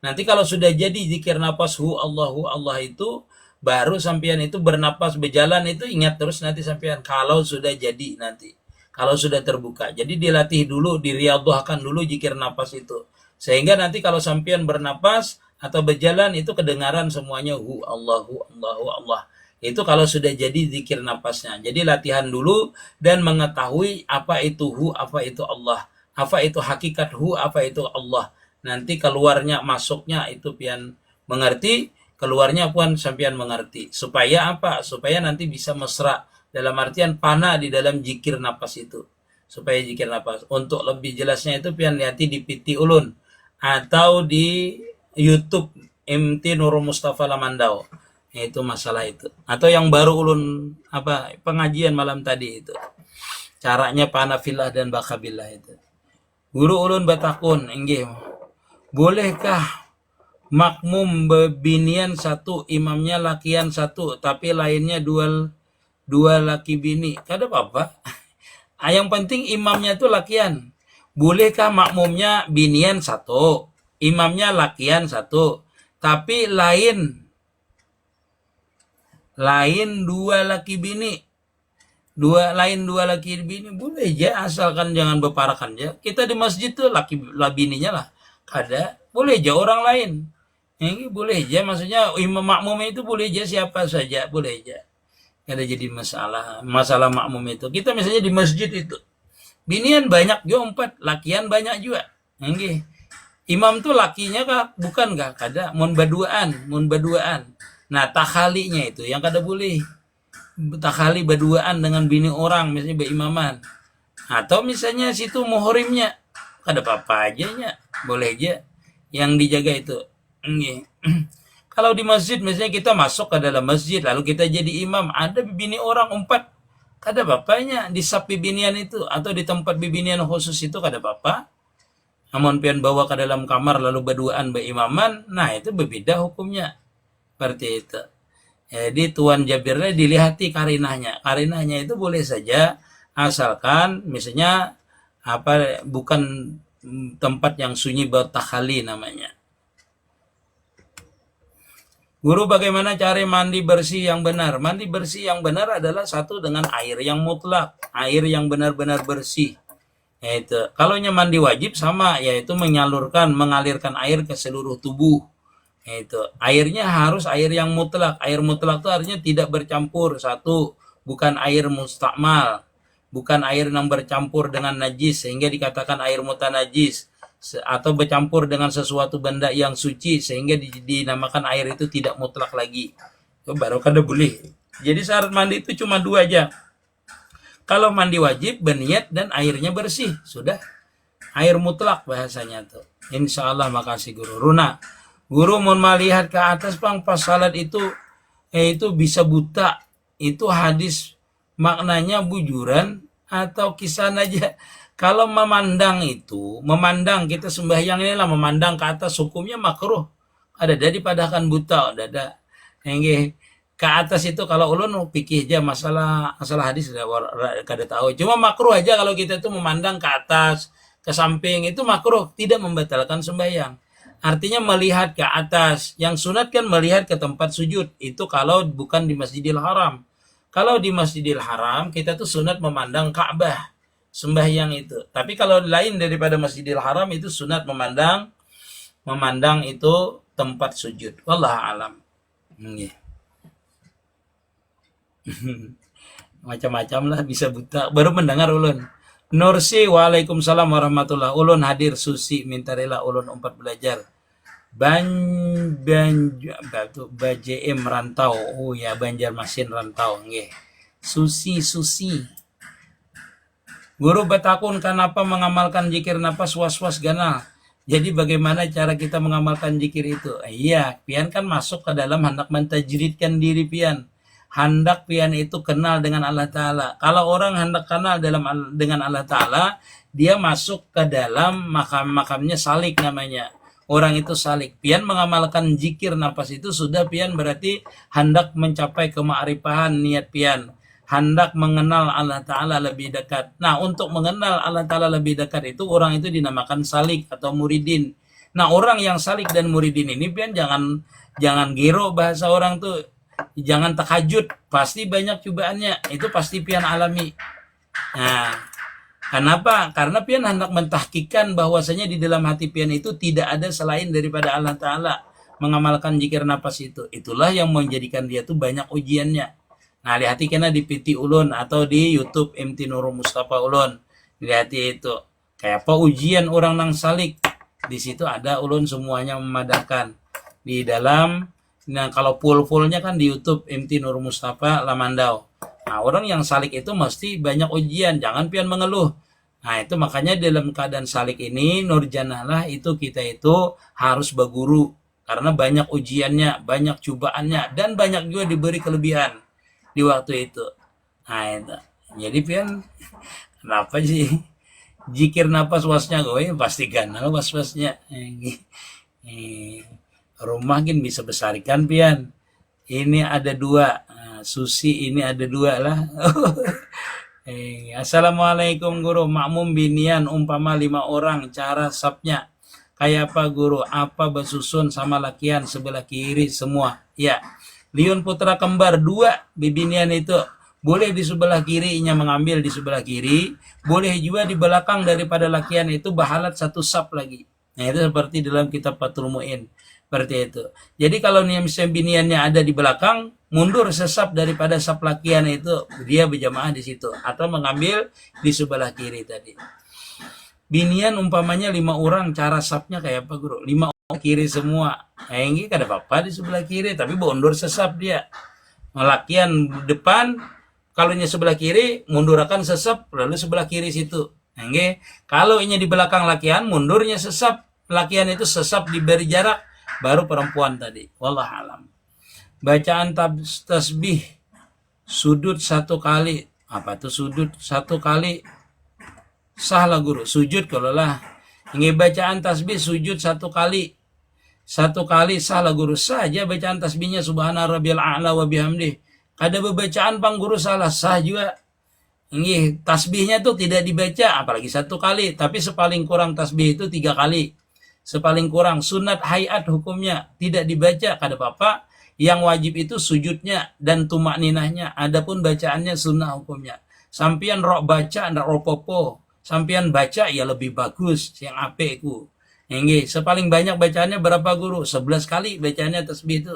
Nanti kalau sudah jadi zikir nafas, hu Allah itu, baru sampean itu bernapas, berjalan itu ingat terus nanti sampean. Kalau sudah jadi nanti. Kalau sudah terbuka. Jadi dilatih dulu, diriyadhahkan dulu zikir nafas itu. Sehingga nanti kalau sampean bernapas atau berjalan itu kedengaran semuanya hu Allah. Itu kalau sudah jadi zikir nafasnya. Jadi latihan dulu dan mengetahui apa itu hu, apa itu Allah. Apa itu hakikat hu, apa itu Allah. Nanti keluarnya, masuknya itu pian mengerti, keluarnya pun sampean mengerti. Supaya apa? Supaya nanti bisa mesra. Dalam artian panah di dalam zikir nafas itu. Supaya zikir nafas. Untuk lebih jelasnya itu pian lihati di Piti Ulun. Atau di YouTube MT Nurul Mustafa Lamandau. Itu masalah itu. Atau yang baru ulun pengajian malam tadi itu. Caranya panafillah dan bakabillah itu. Guru ulun batakun, inggih. Bolehkah makmum bebinian satu, imamnya lakian satu, tapi lainnya dua laki bini? Kada apa-apa. Yang penting imamnya itu lakian. Bolehkah makmumnya binian satu, imamnya lakian satu, tapi lain dua laki bini, dua laki bini boleh aja, asalkan jangan berparakan aja. Kita di masjid tuh laki bininya lah, kada boleh aja orang lain. Ini boleh aja, maksudnya imam makmum itu boleh aja siapa saja, boleh aja. Kada jadi masalah makmum itu. Kita misalnya di masjid itu binian banyak juga 4, lakian banyak juga. Nggih. Imam tuh lakinya kah? Bukan kah? Kada. Mun baduaan. Nah, takhalinya itu yang kada boleh. Takhali baduaan dengan bini orang, misalnya berimaman. Atau misalnya situ muhrimnya. Kada apa-apa aja nya. Boleh aja. Yang dijaga itu. Nggih. Kalau di masjid, misalnya kita masuk ke dalam masjid, lalu kita jadi imam, ada bini orang 4. Kada bapaknya di sap bibinian itu atau di tempat bibinian khusus itu kada apa-apa. Namun pian bawa ke dalam kamar lalu berduaan berimaman, nah itu berbeda hukumnya. Seperti itu. Jadi Tuan Jabirnya dilihati karinahnya. Karinahnya itu boleh saja asalkan misalnya bukan tempat yang sunyi bertakhali namanya. Guru, bagaimana cara mandi bersih yang benar? Mandi bersih yang benar adalah satu dengan air yang mutlak, air yang benar-benar bersih. Yaitu, kalau mandi wajib sama, yaitu mengalirkan air ke seluruh tubuh. Yaitu, airnya harus air yang mutlak. Air mutlak itu artinya tidak bercampur. Satu, bukan air mustakmal, bukan air yang bercampur dengan najis sehingga dikatakan air mutanajis, atau bercampur dengan sesuatu benda yang suci sehingga dinamakan air itu tidak mutlak lagi. Itu baru kada boleh. Jadi syarat mandi itu cuma dua aja. Kalau mandi wajib berniat dan airnya bersih, sudah. Air mutlak bahasanya tuh. Insya Allah. Makasih guru. Runa, guru mau melihat ke atas bang pas salat itu bisa buta. Itu hadis maknanya bujuran atau kisah aja. Kalau memandang kita sembahyang inilah memandang ke atas, hukumnya makruh. Ada daripada kan buta, ada. Yang ke atas itu kalau ulun pikir aja masalah hadis kada tahu. Cuma makruh aja kalau kita itu memandang ke atas, ke samping, itu makruh, tidak membatalkan sembahyang. Artinya melihat ke atas. Yang sunat kan melihat ke tempat sujud. Itu kalau bukan di Masjidil Haram. Kalau di Masjidil Haram kita tuh sunat memandang Ka'bah sembahyang itu. Tapi kalau lain daripada Masjidil Haram itu sunat memandang itu tempat sujud. Wallahu alam. Macam-macam lah, bisa buta. Baru mendengar ulun. Nursi, waalaikumsalam warahmatullah. Ulun hadir. Susi, minta rela ulun 4 belajar. BJM rantau. Oh ya, Banjarmasin rantau. Nggih. Susi. Guru bertakun kenapa mengamalkan zikir nafas was-was ganal. Jadi bagaimana cara kita mengamalkan zikir itu? Iya, pian kan masuk ke dalam hendak mentajridkan diri pian. Hendak pian itu kenal dengan Allah Ta'ala. Kalau orang hendak kenal dengan Allah Ta'ala, dia masuk ke dalam makamnya salik namanya. Orang itu salik. Pian mengamalkan zikir nafas itu sudah pian berarti hendak mencapai kema'rifahan niat pian. Hendak mengenal Allah Ta'ala lebih dekat. Nah, untuk mengenal Allah Ta'ala lebih dekat itu, orang itu dinamakan salik atau muridin. Nah, orang yang salik dan muridin ini pian jangan gero bahasa orang tuh. Jangan takajud. Pasti banyak cobaannya. Itu pasti pian alami. Nah, kenapa? Karena pian hendak mentahkikan bahwasanya di dalam hati pian itu tidak ada selain daripada Allah Ta'ala. Mengamalkan zikir nafas itu. Itulah yang menjadikan dia tuh banyak ujiannya. Nah, lihati kena di PT Ulun atau di YouTube MT Nurul Mustafa Ulun. Lihati itu. Kayak apa ujian orang nang salik. Di situ ada ulun semuanya memadahkan. Di dalam, nah kalau full-fullnya kan di YouTube MT Nurul Mustafa Lamandau. Nah, orang yang salik itu mesti banyak ujian. Jangan pian mengeluh. Nah, itu makanya dalam keadaan salik ini, nurjanalah itu kita itu harus berguru. Karena banyak ujiannya, banyak cobaannya, dan banyak juga diberi kelebihan di waktu itu. Nah, itu. Jadi pian kenapa sih zikir nafas wasnya gue pasti ganal was-wasnya. Rumah kan bisa besarkan pian. Ini ada 2. Susi ini ada 2 lah. Assalamualaikum guru. Makmum binian umpama 5 orang, cara sapnya kayak apa guru? Apa bersusun sama lakian sebelah kiri semua? Ya. Liun putra kembar 2 bibinian itu boleh di sebelah kirinya mengambil di sebelah kiri, boleh juga di belakang daripada lakian itu bahalat 1 sap lagi. Nah, itu seperti dalam kitab Fathul Mu'in. Seperti itu. Jadi kalau biniannya ada di belakang, mundur sesap daripada sap lakian itu, dia berjamaah di situ atau mengambil di sebelah kiri tadi. Binian umpamanya 5 orang, cara sapnya kayak apa guru? 5 orang kiri semua. Ini kada apa-apa di sebelah kiri, tapi mundur sesap dia. Lakian depan, kalau ini sebelah kiri, mundur akan sesap, lalu sebelah kiri situ. Kalau ini di belakang lakian, mundurnya sesap, lakian itu sesap diberi jarak, baru perempuan tadi. Wallah alam. Bacaan tasbih, sudut 1 kali. Apa tuh sudut 1 kali? Sahlah guru, sujud kalau lah. Ini bacaan tasbih sujud 1 kali. 1 kali salah guru saja bacaan tasbihnya subhana rabbiyal a'la wa bihamdih. Ada bacaan pang guru salah sah juga. Nggih, tasbihnya tuh tidak dibaca apalagi 1 kali, tapi sepaling kurang tasbih itu 3 kali. Sepaling kurang sunat hayat hukumnya tidak dibaca kada apa-apa. Yang wajib itu sujudnya dan tumak ninahnya. Adapun bacaannya sunnah hukumnya. Sampian rok baca ndak ropopo. Sampian baca ya lebih bagus yang ape ku. Nggih, sepaling banyak bacaannya berapa guru? 11 kali bacaannya tasbih itu.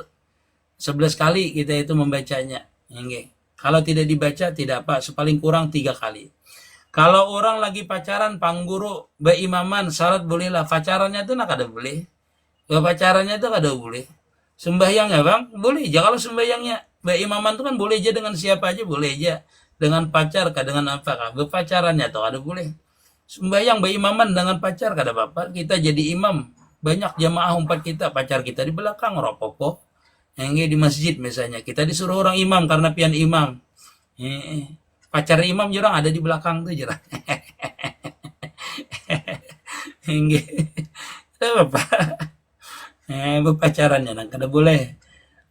11 kali kita itu membacanya. Kalau tidak dibaca tidak apa, sepaling kurang 3 kali. Kalau orang lagi pacaran, pangguru, beimaman, syarat bolehlah. Pacarannya itu nak ada boleh. Kalau pacarannya itu ada boleh. Sembahyangnya bang, boleh aja kalau sembahyangnya. Beimaman itu kan boleh aja dengan siapa aja, boleh aja. Dengan pacar kah, dengan apa kah. Berpacarannya tuh ada boleh. Sembahyang beimaman dengan pacar kada apa-apa. Kita jadi imam. Banyak jamaah umpat kita, pacar kita di belakang, ropopo. Yang di masjid misalnya, kita disuruh orang imam karena pian imam. Pacar imam jurang ada di belakang tuh jurang. Enggak. Apa? Berpacarannya nang kada boleh.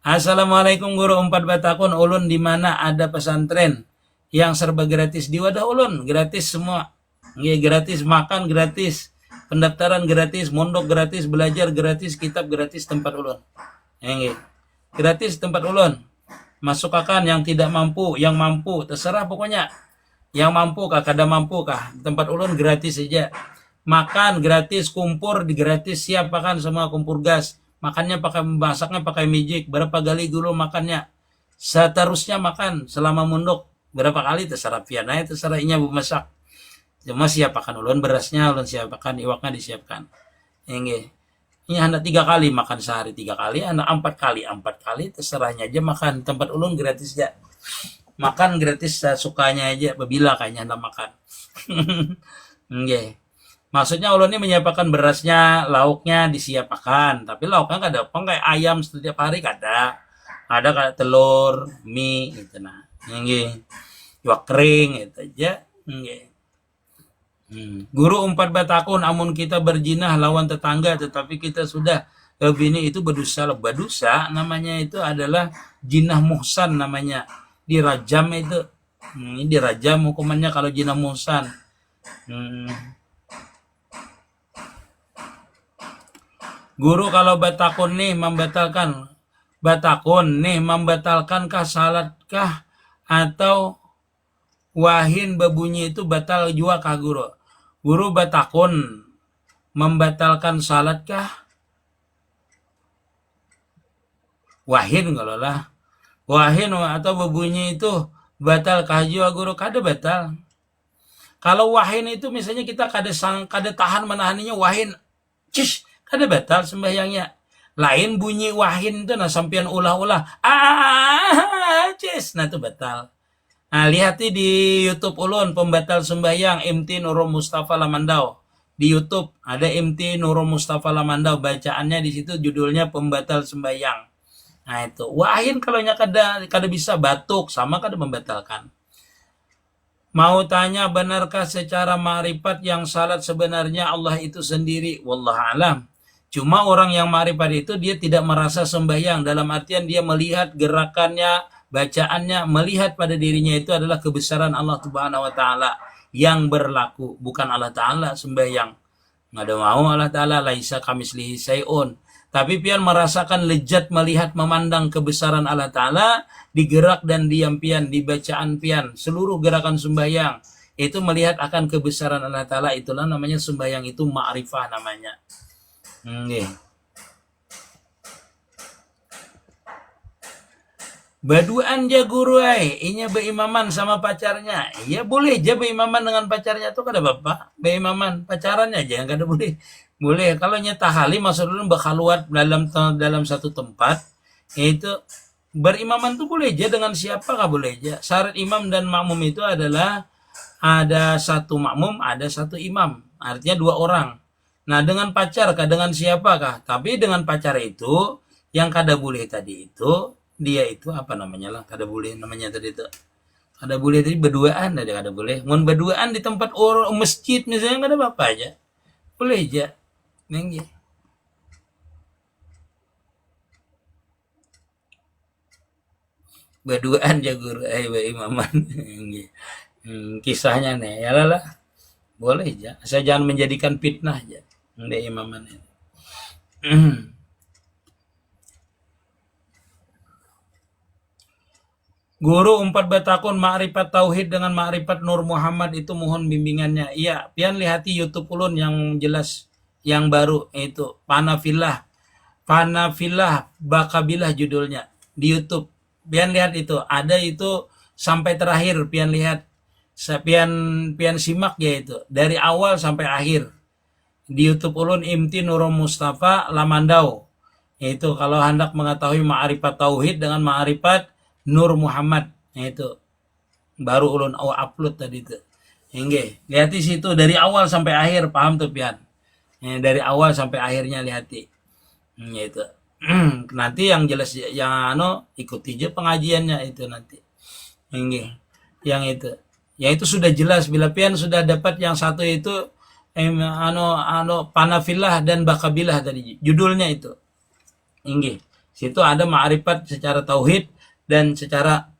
Assalamualaikum guru 4 batakun ulun di mana ada pesantren yang serba gratis di wadah ulun, gratis semua. Nggih, gratis makan gratis, pendaftaran gratis, mondok gratis, belajar gratis, kitab gratis tempat ulun. Nggih. Gratis tempat ulun. Masuk akan yang tidak mampu, yang mampu, terserah pokoknya. Yang mampu kah, kada mampu kah, tempat ulun gratis saja. Makan gratis, kumpur gratis, siap makan semua kumpur gas. Makannya pakai, masaknya pakai mijik. Berapa kali guru makannya? Seterusnya makan selama munduk. Berapa kali terserah pian, terserah inya masak. Cuma siap makan ulun berasnya, ulun siap makan, iwaknya disiapkan. Ini hendak 3 kali makan sehari 3 kali, hendak 4 kali terserahnya aja makan. Tempat ulun gratis ya. Makan gratis sukanya aja, bila kayaknya hendak makan. Nggih. Maksudnya ulun ini menyiapkan berasnya, lauknya disiapkan. Tapi lauknya kada apa kayak ayam setiap hari kada. Ada kayak telur, mie gitu nah. Nggih. Iwak kering gitu aja. Nggih. Guru 4 batakun amun kita berjinah lawan tetangga tetapi kita sudah bini itu berdosa namanya itu adalah jinah muhsan namanya, dirajam itu. Dirajam hukumannya kalau jinah muhsan. Guru kalau batakun nih membatalkankah salatkah atau wahin berbunyi itu batal jua kah guru? Guru batakun membatalkan salat kah? Wahin kalau lah. Wahin atau berbunyi itu batal kah jua guru? Kada batal. Kalau wahin itu misalnya kita kada tahan menahaninya wahin. Cish, kada batal sembahyangnya. Lain bunyi wahin itu nah sampian ulah-ulah. Cis, nah itu batal. Nah, lihat di YouTube ulun pembatal sembahyang MT Nurul Mustafa Lamandau. Di YouTube ada MT Nurul Mustafa Lamandau, bacaannya di situ judulnya pembatal sembahyang. Nah itu, wahin kalau nya kada bisa batuk sama kada membatalkan. Mau tanya benarkah secara ma'rifat yang salat sebenarnya Allah itu sendiri? Wallahualam. Cuma orang yang ma'rifat itu dia tidak merasa sembahyang dalam artian dia melihat gerakannya, bacaannya, melihat pada dirinya itu adalah kebesaran Allah Subhanahu wa taala yang berlaku, bukan Allah taala sembahyang. Ngada mau Allah taala laisa kamislihi syai'un. Tapi pian merasakan lezat melihat memandang kebesaran Allah taala di gerak dan diam pian, di bacaan pian, seluruh gerakan sembahyang itu melihat akan kebesaran Allah taala, itulah namanya sembahyang, itu ma'rifah namanya. Baduan ja guru inya beimaman sama pacarnya. Ya boleh aja beimaman dengan pacarnya tuh kada apa-apa. Beimaman pacarannya aja yang kada boleh. Boleh kalau nya tahali maksud dulu bakhaluat dalam satu tempat, itu berimaman tuh boleh aja dengan siapa kah boleh aja. Syarat imam dan makmum itu adalah ada satu makmum, ada satu imam. Artinya 2 orang. Nah, dengan pacar kah, dengan siapa kah? Tapi dengan pacar itu yang kada boleh tadi itu dia itu apa namanya lah, kada boleh namanya tadi itu. Kada boleh tadi berduaan tadi kada boleh. Mun berduaan di tempat orang masjid misalnya kada apa-apa aja. Boleh aja. Nenggi. Berduaan ja guru imaman. Kisahnya nih, ya lah, boleh aja. Saya jangan menjadikan fitnah aja. Ndek imaman ini. Guru empat batakun ma'rifat tauhid dengan ma'rifat Nur Muhammad itu mohon bimbingannya. Iya, pian lihati YouTube ulun yang jelas yang baru itu Panafillah. Panafillah Bakabilah judulnya di YouTube. Pian lihat itu, ada itu sampai terakhir pian lihat. Pian pian simak ya itu dari awal sampai akhir. Di YouTube ulun Imti Nurul Mustafa Lamandau. Yaitu kalau hendak mengetahui ma'rifat tauhid dengan ma'rifat Nur Muhammad, itu baru ulun upload tadi itu. Hingga lihat di situ dari awal sampai akhir, paham tuh pian? Dari awal sampai akhirnya lihati. Itu. Nanti yang jelas yang ikuti aja pengajiannya itu nanti. Hingga yang itu. Yang itu sudah jelas bila pian sudah dapat yang satu itu Panafillah dan Bakabilah tadi judulnya itu. Hingga situ ada ma'rifat secara tauhid dan secara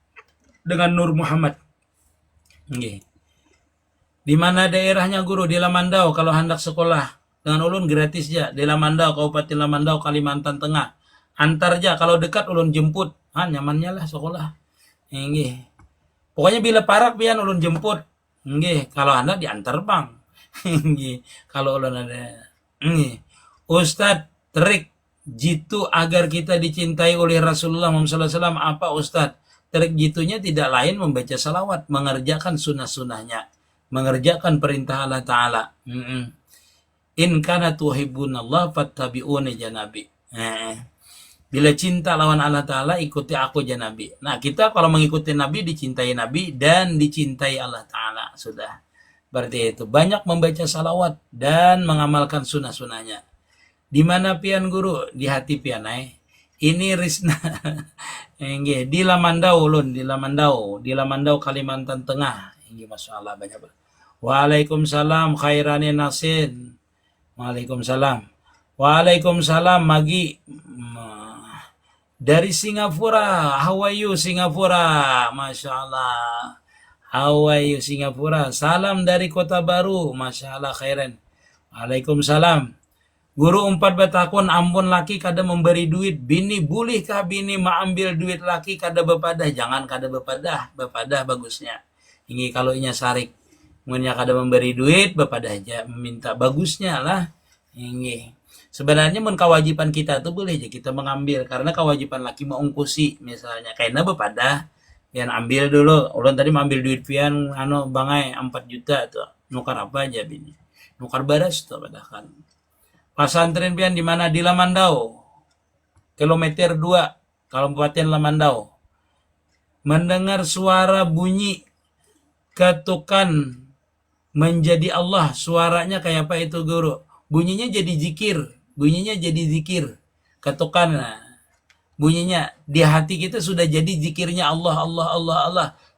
dengan Nur Muhammad. Nggih. Di mana daerahnya guru? Di Lamandau kalau hendak sekolah. Dengan ulun gratis ya. Di Lamandau, Kabupaten Lamandau, Kalimantan Tengah. Antar aja kalau dekat ulun jemput. Nyamannya lah sekolah. Nggih. Pokoknya bila parak pian ulun jemput. Nggih, kalau hendak diantar bang. Nggih. Kalau ulun ada. Nggih. Ustadz trik jitu agar kita dicintai oleh Rasulullah SAW apa Ustadz? Trik jitunya tidak lain membaca salawat, mengerjakan sunnah-sunnahnya, mengerjakan perintah Allah Ta'ala. In kana tuhibbunallah fattabi'uni janabi. Bila cinta lawan Allah Ta'ala, ikuti aku janabi. Nah, kita kalau mengikuti Nabi, dicintai Nabi dan dicintai Allah Ta'ala. Sudah. Berarti itu. Banyak membaca salawat dan mengamalkan sunnah-sunnahnya. Di mana pian guru? Di hati pian Ini Risna. Di Lamandau ulun, di Lamandau Kalimantan Tengah. Masyaallah banyak. Waalaikumsalam khairani nasin. Waalaikumsalam Magi. Dari Singapura. How are you Singapura? Masyaallah. How are you Singapura? Salam dari Kota Baru. Masyaallah khairan. Waalaikumsalam. Guru empat batakun ampun laki kada memberi duit bini bolehkah bini mengambil duit laki kada bepadah jangan kada bepadah bagusnya ini kalau inya sarik munnya kada memberi duit bepadah aja meminta bagusnya lah ini sebenarnya mun kewajiban kita tuh boleh aja kita mengambil karena kewajiban laki mengungkusi misalnya kayaknya bepadah pian ambil dulu ulun tadi mengambil duit pian bangai 4 juta tuh nukar apa aja bini nukar baras tuh padahal Pesantren pian di mana? Di Lamandau. Kilometer 2, Kabupaten Lamandau. Mendengar suara bunyi ketukan menjadi Allah. Suaranya kayak apa itu guru? Bunyinya jadi zikir. Ketukan. Bunyinya di hati kita sudah jadi zikirnya Allah.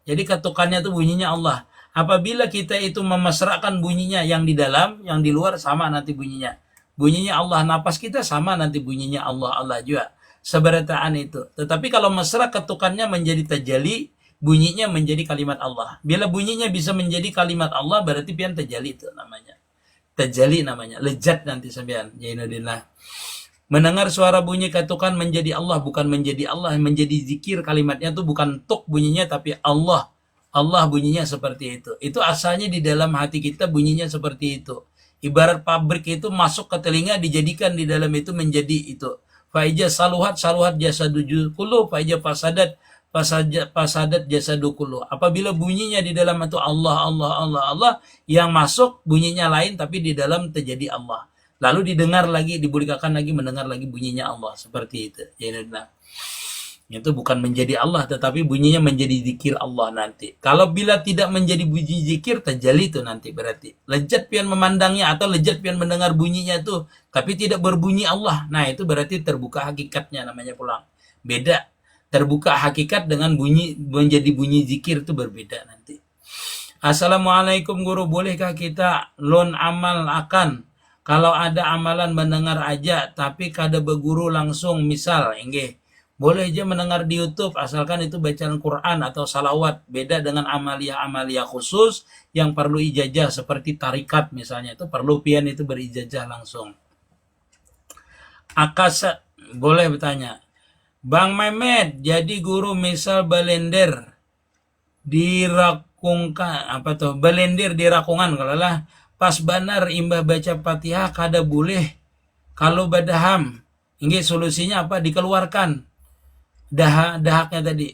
Jadi ketukannya tuh bunyinya Allah. Apabila kita itu memasrahkan bunyinya yang di dalam, yang di luar sama nanti bunyinya. Bunyinya Allah, napas kita sama nanti bunyinya Allah juga. Seberataan itu. Tetapi kalau mesra ketukannya menjadi tajali, bunyinya menjadi kalimat Allah. Bila bunyinya bisa menjadi kalimat Allah, berarti pian tajali itu namanya. Tajali namanya. Lejat nanti sampean. Jainudillah. Mendengar suara bunyi ketukan menjadi Allah, bukan menjadi Allah, menjadi zikir kalimatnya itu bukan tuk bunyinya, tapi Allah. Allah bunyinya seperti itu. Itu asalnya di dalam hati kita bunyinya seperti itu. Ibarat pabrik itu masuk ke telinga dijadikan di dalam itu menjadi itu. Faija saluhat jasadu kullu, faija fasadat jasadu kullu. Apabila bunyinya di dalam itu Allah yang masuk bunyinya lain tapi di dalam terjadi Allah. Lalu didengar lagi, dibukakan lagi, mendengar lagi bunyinya Allah seperti itu. Itu bukan menjadi Allah tetapi bunyinya menjadi zikir Allah nanti. Kalau bila tidak menjadi bunyi zikir terjadi itu nanti berarti lezat pian memandangnya atau lezat pian mendengar bunyinya itu tapi tidak berbunyi Allah. Nah, itu berarti terbuka hakikatnya namanya pulang. Beda. Terbuka hakikat dengan bunyi menjadi bunyi zikir itu berbeda nanti. Assalamualaikum guru, bolehkah kita lon amal akan kalau ada amalan mendengar aja tapi kada berguru langsung misal nggih Boleh aja mendengar di YouTube asalkan itu bacaan Quran atau salawat. Beda dengan amalia-amalia khusus yang perlu ijazah seperti tarikat misalnya, itu perlu pian itu berijazah langsung. Akasa boleh bertanya, Bang Mehmet, jadi guru misal balender dirakungkan apa tuh? Balender dirakungan kalau lah pas banar imbah baca Fatihah kada boleh kalau badaham. Ini solusinya apa? Dikeluarkan dahaknya tadi.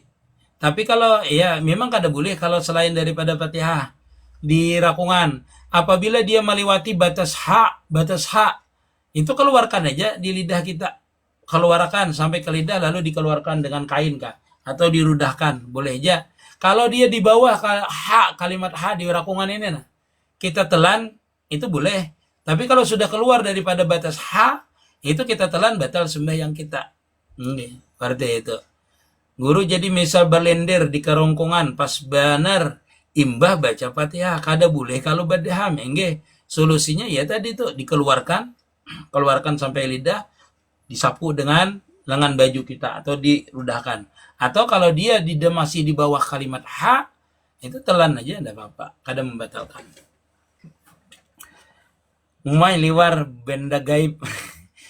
Tapi kalau ya memang kada boleh kalau selain daripada Fatihah di rakungan. Apabila dia melewati batas hak itu keluarkan aja di lidah kita. Keluarkan sampai ke lidah lalu dikeluarkan dengan kain kah atau dirudahkan, boleh aja. Kalau dia di bawah kalimat hak di rakungan ini nah, kita telan itu boleh. Tapi kalau sudah keluar daripada batas hak itu kita telan batal sembahyang kita. Berarti itu. Guru jadi misal berlender di kerongkongan pas benar imbah baca Fatihah kada boleh kalau badaham enggak. Solusinya ya tadi tuh keluarkan sampai lidah, disapu dengan lengan baju kita atau dirudahkan. Atau kalau dia masih di bawah kalimat ha itu telan aja enggak apa-apa, kada membatalkan. Umay liwar benda gaib.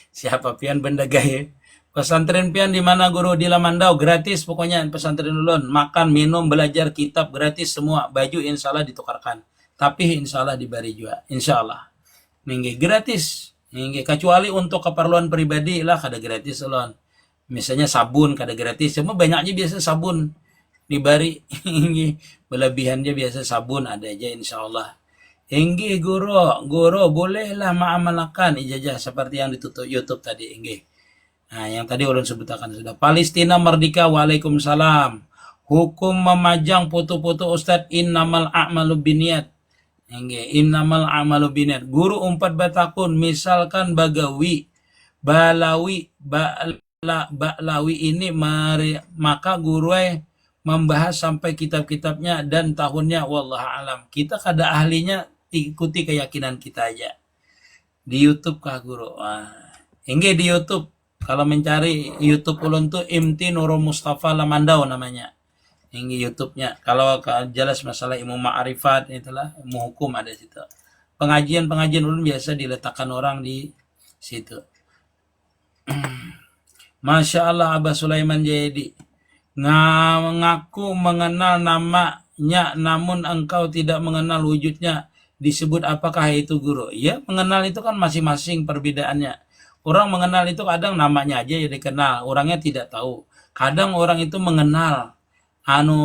Siapa pian benda gaib? Pesantren pian di mana guru? Di Lamandau, gratis pokoknya pesantren ulun. Makan, minum, belajar, kitab gratis semua. Baju insya Allah ditukarkan. Tapi insya Allah diberi juga. Insya Allah. Ninggi gratis. Ninggi kecuali untuk keperluan pribadi lah kada gratis ulun. Misalnya sabun kada gratis. Cuma banyaknya biasa sabun diberi. Berlebihannya biasa sabun ada aja insya Allah. Engge guru bolehlah mengamalkan ijazah seperti yang ditutup YouTube tadi engge. Nah, yang tadi ulun sebutkan sudah. Palestina merdeka, waalaikumsalam. Hukum memajang foto-foto Ustadz innamal a'malu binniat. Engge, innamal a'malu binniat. Guru umpat batakun misalkan bagawi, balawi, ba'lawi ini maka guru membahas sampai kitab-kitabnya dan tahunnya wallahu alam. Kita kada ahlinya ikuti keyakinan kita aja. Di YouTube kah guru? Engge di YouTube. Kalau mencari YouTube ulun tuh Imti Nurul Mustafa Lamandau namanya. Ini YouTube-nya. Kalau jelas masalah ilmu ma'rifat itulah, ilmu hukum ada situ. Pengajian ulun biasa diletakkan orang di situ. Masya Allah Abah Sulaiman Jayadi. Mengaku mengenal namanya namun engkau tidak mengenal wujudnya. Disebut apakah itu guru? Ya, mengenal itu kan masing-masing perbedaannya. Orang mengenal itu kadang namanya aja ya dikenal, orangnya tidak tahu. Kadang orang itu mengenal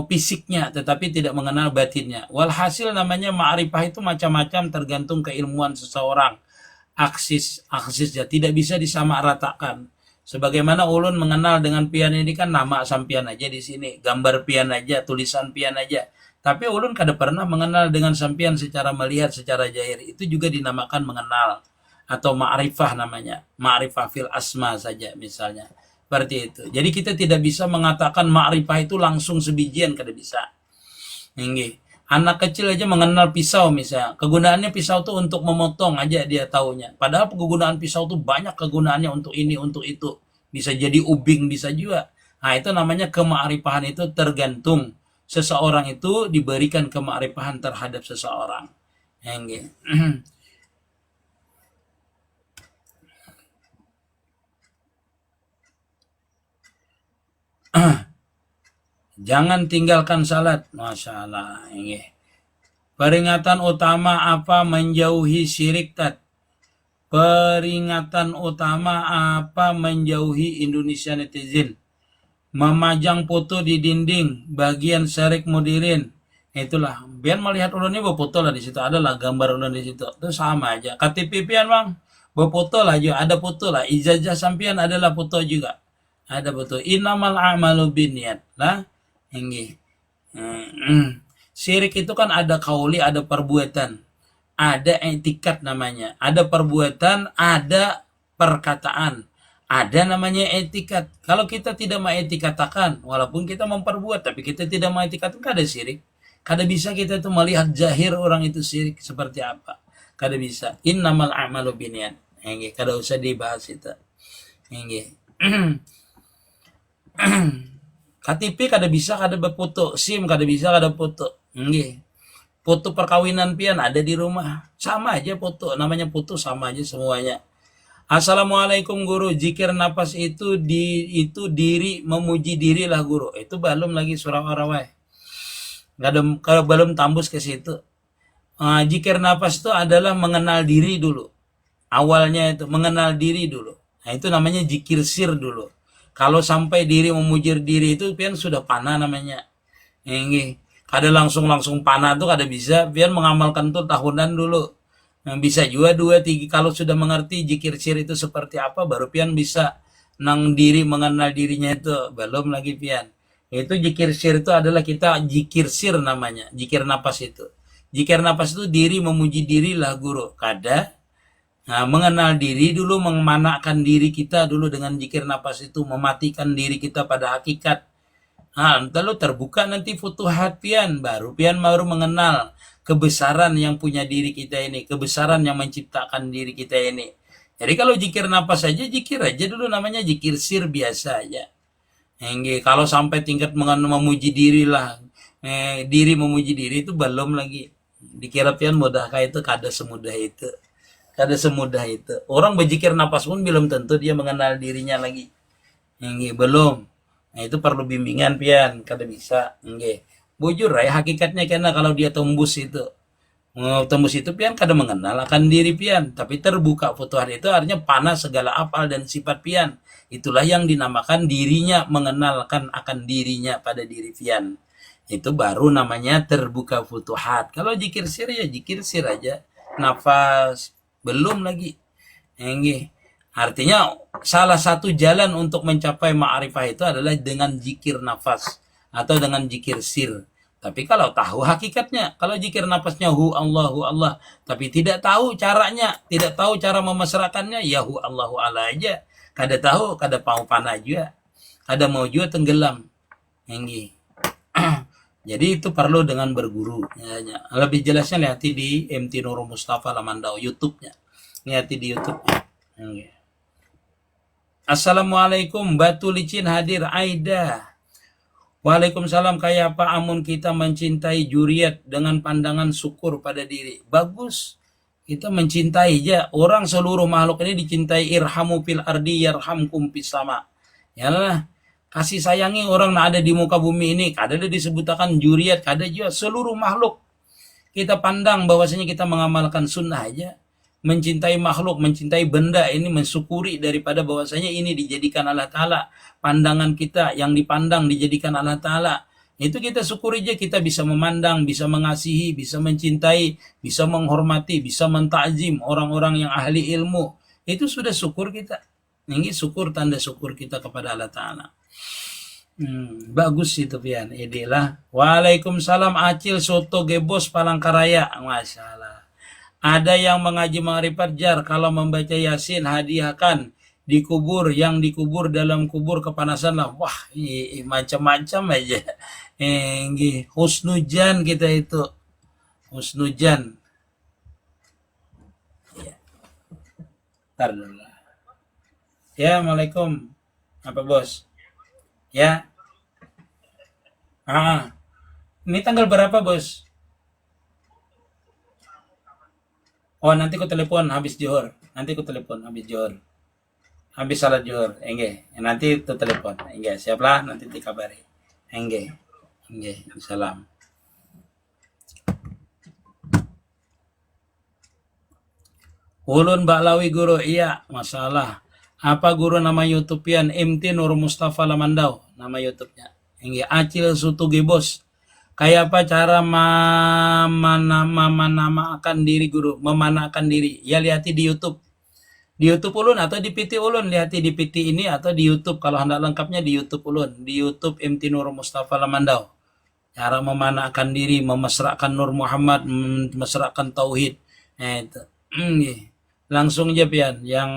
fisiknya tetapi tidak mengenal batinnya. Walhasil namanya ma'rifah itu macam-macam tergantung keilmuan seseorang. Aksisnya tidak bisa disamaratakan. Sebagaimana ulun mengenal dengan pian ini kan nama sampian aja di sini, gambar pian aja, tulisan pian aja. Tapi ulun kada pernah mengenal dengan sampian secara melihat, secara jahir. Itu juga dinamakan mengenal. Atau ma'rifah namanya, ma'rifah fil asma saja misalnya, seperti itu. Jadi kita tidak bisa mengatakan ma'rifah itu langsung sebijian, kada bisa. Ini anak kecil aja mengenal pisau misalnya, kegunaannya pisau itu untuk memotong aja dia taunya. Padahal kegunaan pisau itu banyak kegunaannya untuk ini, untuk itu. Bisa jadi ubing, bisa juga. Nah itu namanya kema'rifahan itu tergantung seseorang itu diberikan kema'rifahan terhadap seseorang. Ini. Jangan tinggalkan salat. Masya Allah. Peringatan utama apa menjauhi syirik tat? Peringatan utama apa menjauhi Indonesia netizen? Memajang foto di dinding bagian syirik mudirin. Itulah. Biar melihat ulun ini foto lah di situ. Adalah gambar ulun di situ. Itu sama aja. KTP pian bang. Foto lah juga. Ada foto lah. Ijazah sampian adalah foto juga. Ada foto. Innamal a'malu binniat. Lah. Ini. Syirik itu kan ada kauli, ada perbuatan. Ada etikat namanya. Ada perbuatan, ada perkataan. Ada namanya etikat. Kalau kita tidak mengetikatakan, walaupun kita memperbuat, tapi kita tidak mengetikatakan, kada syirik. Kada bisa kita itu melihat zahir orang itu syirik seperti apa. Kada bisa. Innamal a'malu binniat. Kada usah dibahas itu. KTP kada bisa kada berfoto, SIM kada bisa kada foto. Nggih. Foto perkawinan pian ada di rumah. Sama aja foto, namanya foto sama aja semuanya. Assalamualaikum guru, zikir nafas itu diri memuji diri lah guru. Itu belum lagi surah Ar-Rawai. Kalau belum tembus ke situ. Zikir nafas itu adalah mengenal diri dulu. Awalnya itu mengenal diri dulu. Nah, itu namanya zikir sir dulu. Kalau sampai diri memuji diri itu pian sudah panah namanya. Ini kada langsung panah tuh kada bisa, pian mengamalkan tuh tahunan dulu. Nah, bisa juga 2-3 kalau sudah mengerti zikir sir itu seperti apa baru pian bisa nang diri mengenal dirinya itu belum lagi pian. Itu zikir sir itu adalah kita zikir sir namanya, zikir napas itu. Zikir napas itu diri memuji diri lah guru. Kada mengenal diri dulu, memanakkan diri kita dulu dengan zikir napas itu, mematikan diri kita pada hakikat. Lalu terbuka nanti futuhat pian, baru mengenal kebesaran yang punya diri kita ini, kebesaran yang menciptakan diri kita ini. Jadi kalau zikir napas saja, zikir aja dulu namanya zikir sir biasa aja. Kalau sampai tingkat memuji diri lah, diri memuji diri itu belum lagi. Dikira pian mudahkah itu, kada semudah itu. Kada semudah itu. Orang berzikir napas pun belum tentu dia mengenal dirinya lagi. Belum. Nah, itu perlu bimbingan pian, kada bisa. Bujur ya hakikatnya karena kalau dia tembus itu pian kada mengenal akan diri pian, tapi terbuka futuhat itu artinya panas segala apal dan sifat pian. Itulah yang dinamakan dirinya mengenalkan akan dirinya pada diri pian. Itu baru namanya terbuka futuhat. Kalau zikir sir ya zikir sir aja. Nafas belum lagi. Artinya salah satu jalan untuk mencapai ma'rifah itu adalah dengan zikir nafas atau dengan zikir sir. Tapi kalau tahu hakikatnya, kalau zikir nafasnya hu Allah, tapi tidak tahu caranya, tidak tahu cara memasrahkannya, ya hu Allah aja. Kada tahu, kada mau panah juga. Kada mau juga tenggelam. Jadi itu perlu dengan berguru. Lebih jelasnya lihat di MT Nurul Mustafa Lamandau YouTube-nya. Lihat di YouTube-nya. Assalamualaikum, Batu Licin hadir Aida. Waalaikumsalam, kayak apa amun kita mencintai juriat dengan pandangan syukur pada diri. Bagus. Kita mencintai aja. Orang seluruh makhluk ini dicintai. Irhamu fil ardi yarhamkum fis sama. Yalah. Kasih sayangi orang yang ada di muka bumi ini. Kada disebutkan juriat, kada juga seluruh makhluk. Kita pandang bahwasanya kita mengamalkan sunnah aja. Mencintai makhluk, mencintai benda ini, mensyukuri daripada bahwasanya ini dijadikan Allah Ta'ala. Pandangan kita yang dipandang dijadikan Allah Ta'ala. Itu kita syukuri aja, kita bisa memandang, bisa mengasihi, bisa mencintai, bisa menghormati, bisa mentakzim orang-orang yang ahli ilmu. Itu sudah syukur kita. Ini syukur, tanda syukur kita kepada Allah Ta'ala. Bagus itu pian. Inilah. Waalaikumsalam Acil Soto Gebos Palangkaraya. Masya Allah. Ada yang mengaji ma'rifat jar, kalau membaca Yasin hadiahkan dikubur, yang dikubur dalam kubur kepanasan lah. Wah, macam-macam aja. Husnujan kita itu. Husnujan. Ya. Ntar dulu. Ya, Assalamualaikum. Apa bos? Ya. Ini tanggal berapa bos? Oh, nanti ku telepon habis johor. Habis salat johor. Nanti tu telepon. Siaplah nanti dikabari. Salam. Ulun Baklawi guru, iya, masalah. Apa guru nama YouTube-pian? MT Nur Mustafa Lamandau nama YouTube-nya. Acil Sutu Gebos. Kayak apa cara memanakan diri guru, memanakan diri? Ya lihati di YouTube. Di YouTube ulun atau di PT ulun, lihati di PT ini atau di YouTube. Kalau hendak lengkapnya di YouTube ulun, di YouTube MT Nur Mustafa Lamandau. Cara memanakan diri, memesrakan Nur Muhammad, memesrakan tauhid. Itu. Langsung aja pian yang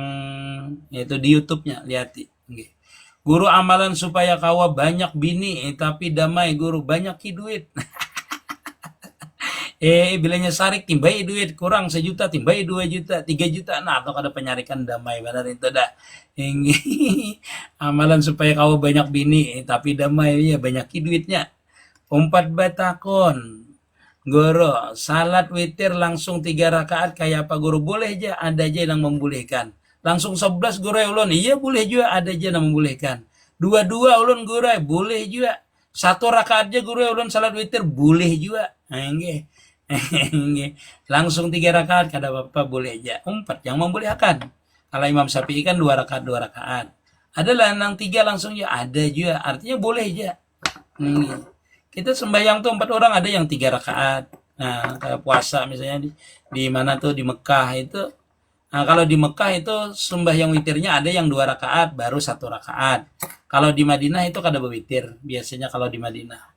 itu di YouTube-nya, lihati. Guru amalan supaya kawa banyak bini tapi damai guru, banyak duit. bilanya sarik timbai duit kurang 1 juta timbai 2 juta 3 juta, nah atau kada penyarikan damai benar itu dah. Ini amalan supaya kau banyak bini tapi damai ya banyak duitnya. Umpat batakon Guru, salat witir langsung 3 rakaat kayak apa guru? Boleh aja, ada aja yang membolehkan. Langsung 11 guru ulun, iya boleh juga, ada aja yang membolehkan. 2-2 ulun guru, boleh juga. 1 rakaat aja guru ulun salat witir, boleh juga. Nggih. Langsung 3 rakaat, kada apa-apa boleh aja. 4 yang membolehkan. Kalau Imam Syafi'i kan 2 rakaat 2 rakaat. Adalah yang 3 langsung ya, ada juga. Artinya boleh aja. Kita sembahyang tuh 4 orang, ada yang 3 rakaat. Nah, kayak puasa misalnya di mana tuh di Mekah itu. Nah, kalau di Mekah itu sembahyang witirnya ada yang 2 rakaat baru 1 rakaat. Kalau di Madinah itu kada berwitir biasanya kalau di Madinah.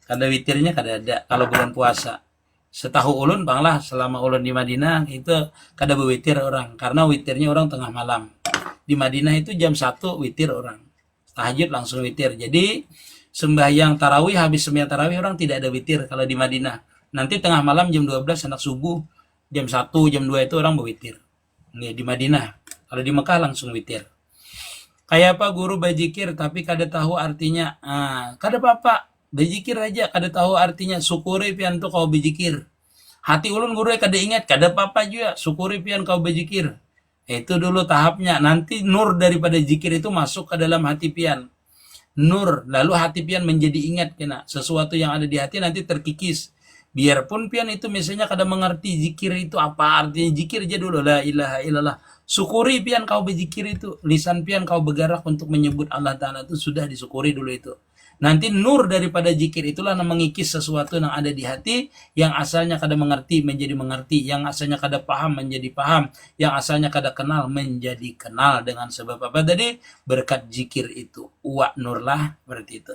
Kada witirnya kada ada kalau bulan puasa. Setahu ulun banglah selama ulun di Madinah itu kada berwitir orang karena witirnya orang tengah malam. Di Madinah itu jam 1 witir orang. Tahajud langsung witir. Jadi sembahyang tarawih, habis sembahyang tarawih orang tidak ada witir kalau di Madinah. Nanti tengah malam jam 12 anak subuh, jam 1, jam 2 itu orang berwitir. Ini di Madinah. Kalau di Mekah langsung witir. Kayak apa guru bajikir tapi kada tahu artinya. Kada apa-apa. Bajikir aja kada tahu artinya. Syukuri pian tuh kau bajikir. Hati ulun guru kada ingat, kada apa-apa juga. Syukuri pian kau bajikir. Itu dulu tahapnya. Nanti nur daripada zikir itu masuk ke dalam hati pian. Nur, lalu hati pian menjadi ingat kena sesuatu yang ada di hati nanti terkikis. Biarpun pian itu misalnya kada mengerti zikir itu apa artinya, zikir aja dulu la ilaha illallah. Syukuri pian kau berzikir itu, lisan pian kau bergerak untuk menyebut Allah Ta'ala itu sudah disyukuri dulu itu. Nanti nur daripada zikir itulah yang mengikis sesuatu yang ada di hati, yang asalnya kada mengerti menjadi mengerti, yang asalnya kada paham menjadi paham, yang asalnya kada kenal menjadi kenal dengan sebab apa tadi? Berkat zikir itu. Wa nurlah berarti itu.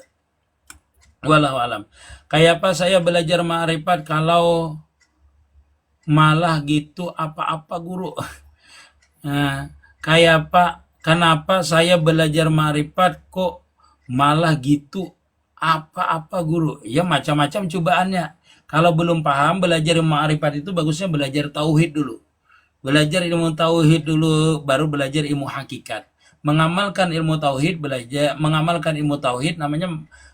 Wallahu alam. Kayak apa saya belajar ma'rifat kalau malah gitu apa-apa guru? Nah, kayak apa? Kenapa saya belajar ma'rifat kok malah gitu apa-apa guru? Ya macam-macam cobaannya. Kalau belum paham belajar ma'rifat itu bagusnya belajar tauhid dulu. Belajar ilmu tauhid dulu baru belajar ilmu hakikat. Mengamalkan ilmu tauhid mengamalkan ilmu tauhid namanya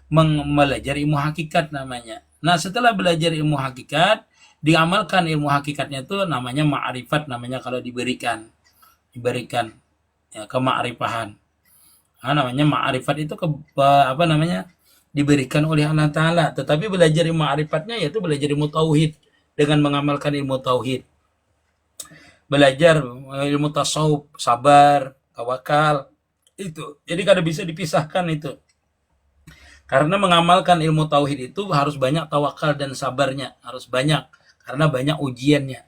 belajar ilmu hakikat namanya. Nah, setelah belajar ilmu hakikat, diamalkan ilmu hakikatnya itu namanya ma'rifat namanya kalau diberikan ya, kema'rifahan. Nah, namanya ma'rifat itu apa namanya? Diberikan oleh Allah Ta'ala. Tetapi belajar ilmu ma'rifatnya yaitu belajar ilmu tauhid dengan mengamalkan ilmu tauhid. Belajar ilmu tasawuf, sabar, tawakal itu. Jadi kada bisa dipisahkan itu. Karena mengamalkan ilmu tauhid itu harus banyak tawakal dan sabarnya, harus banyak karena banyak ujiannya.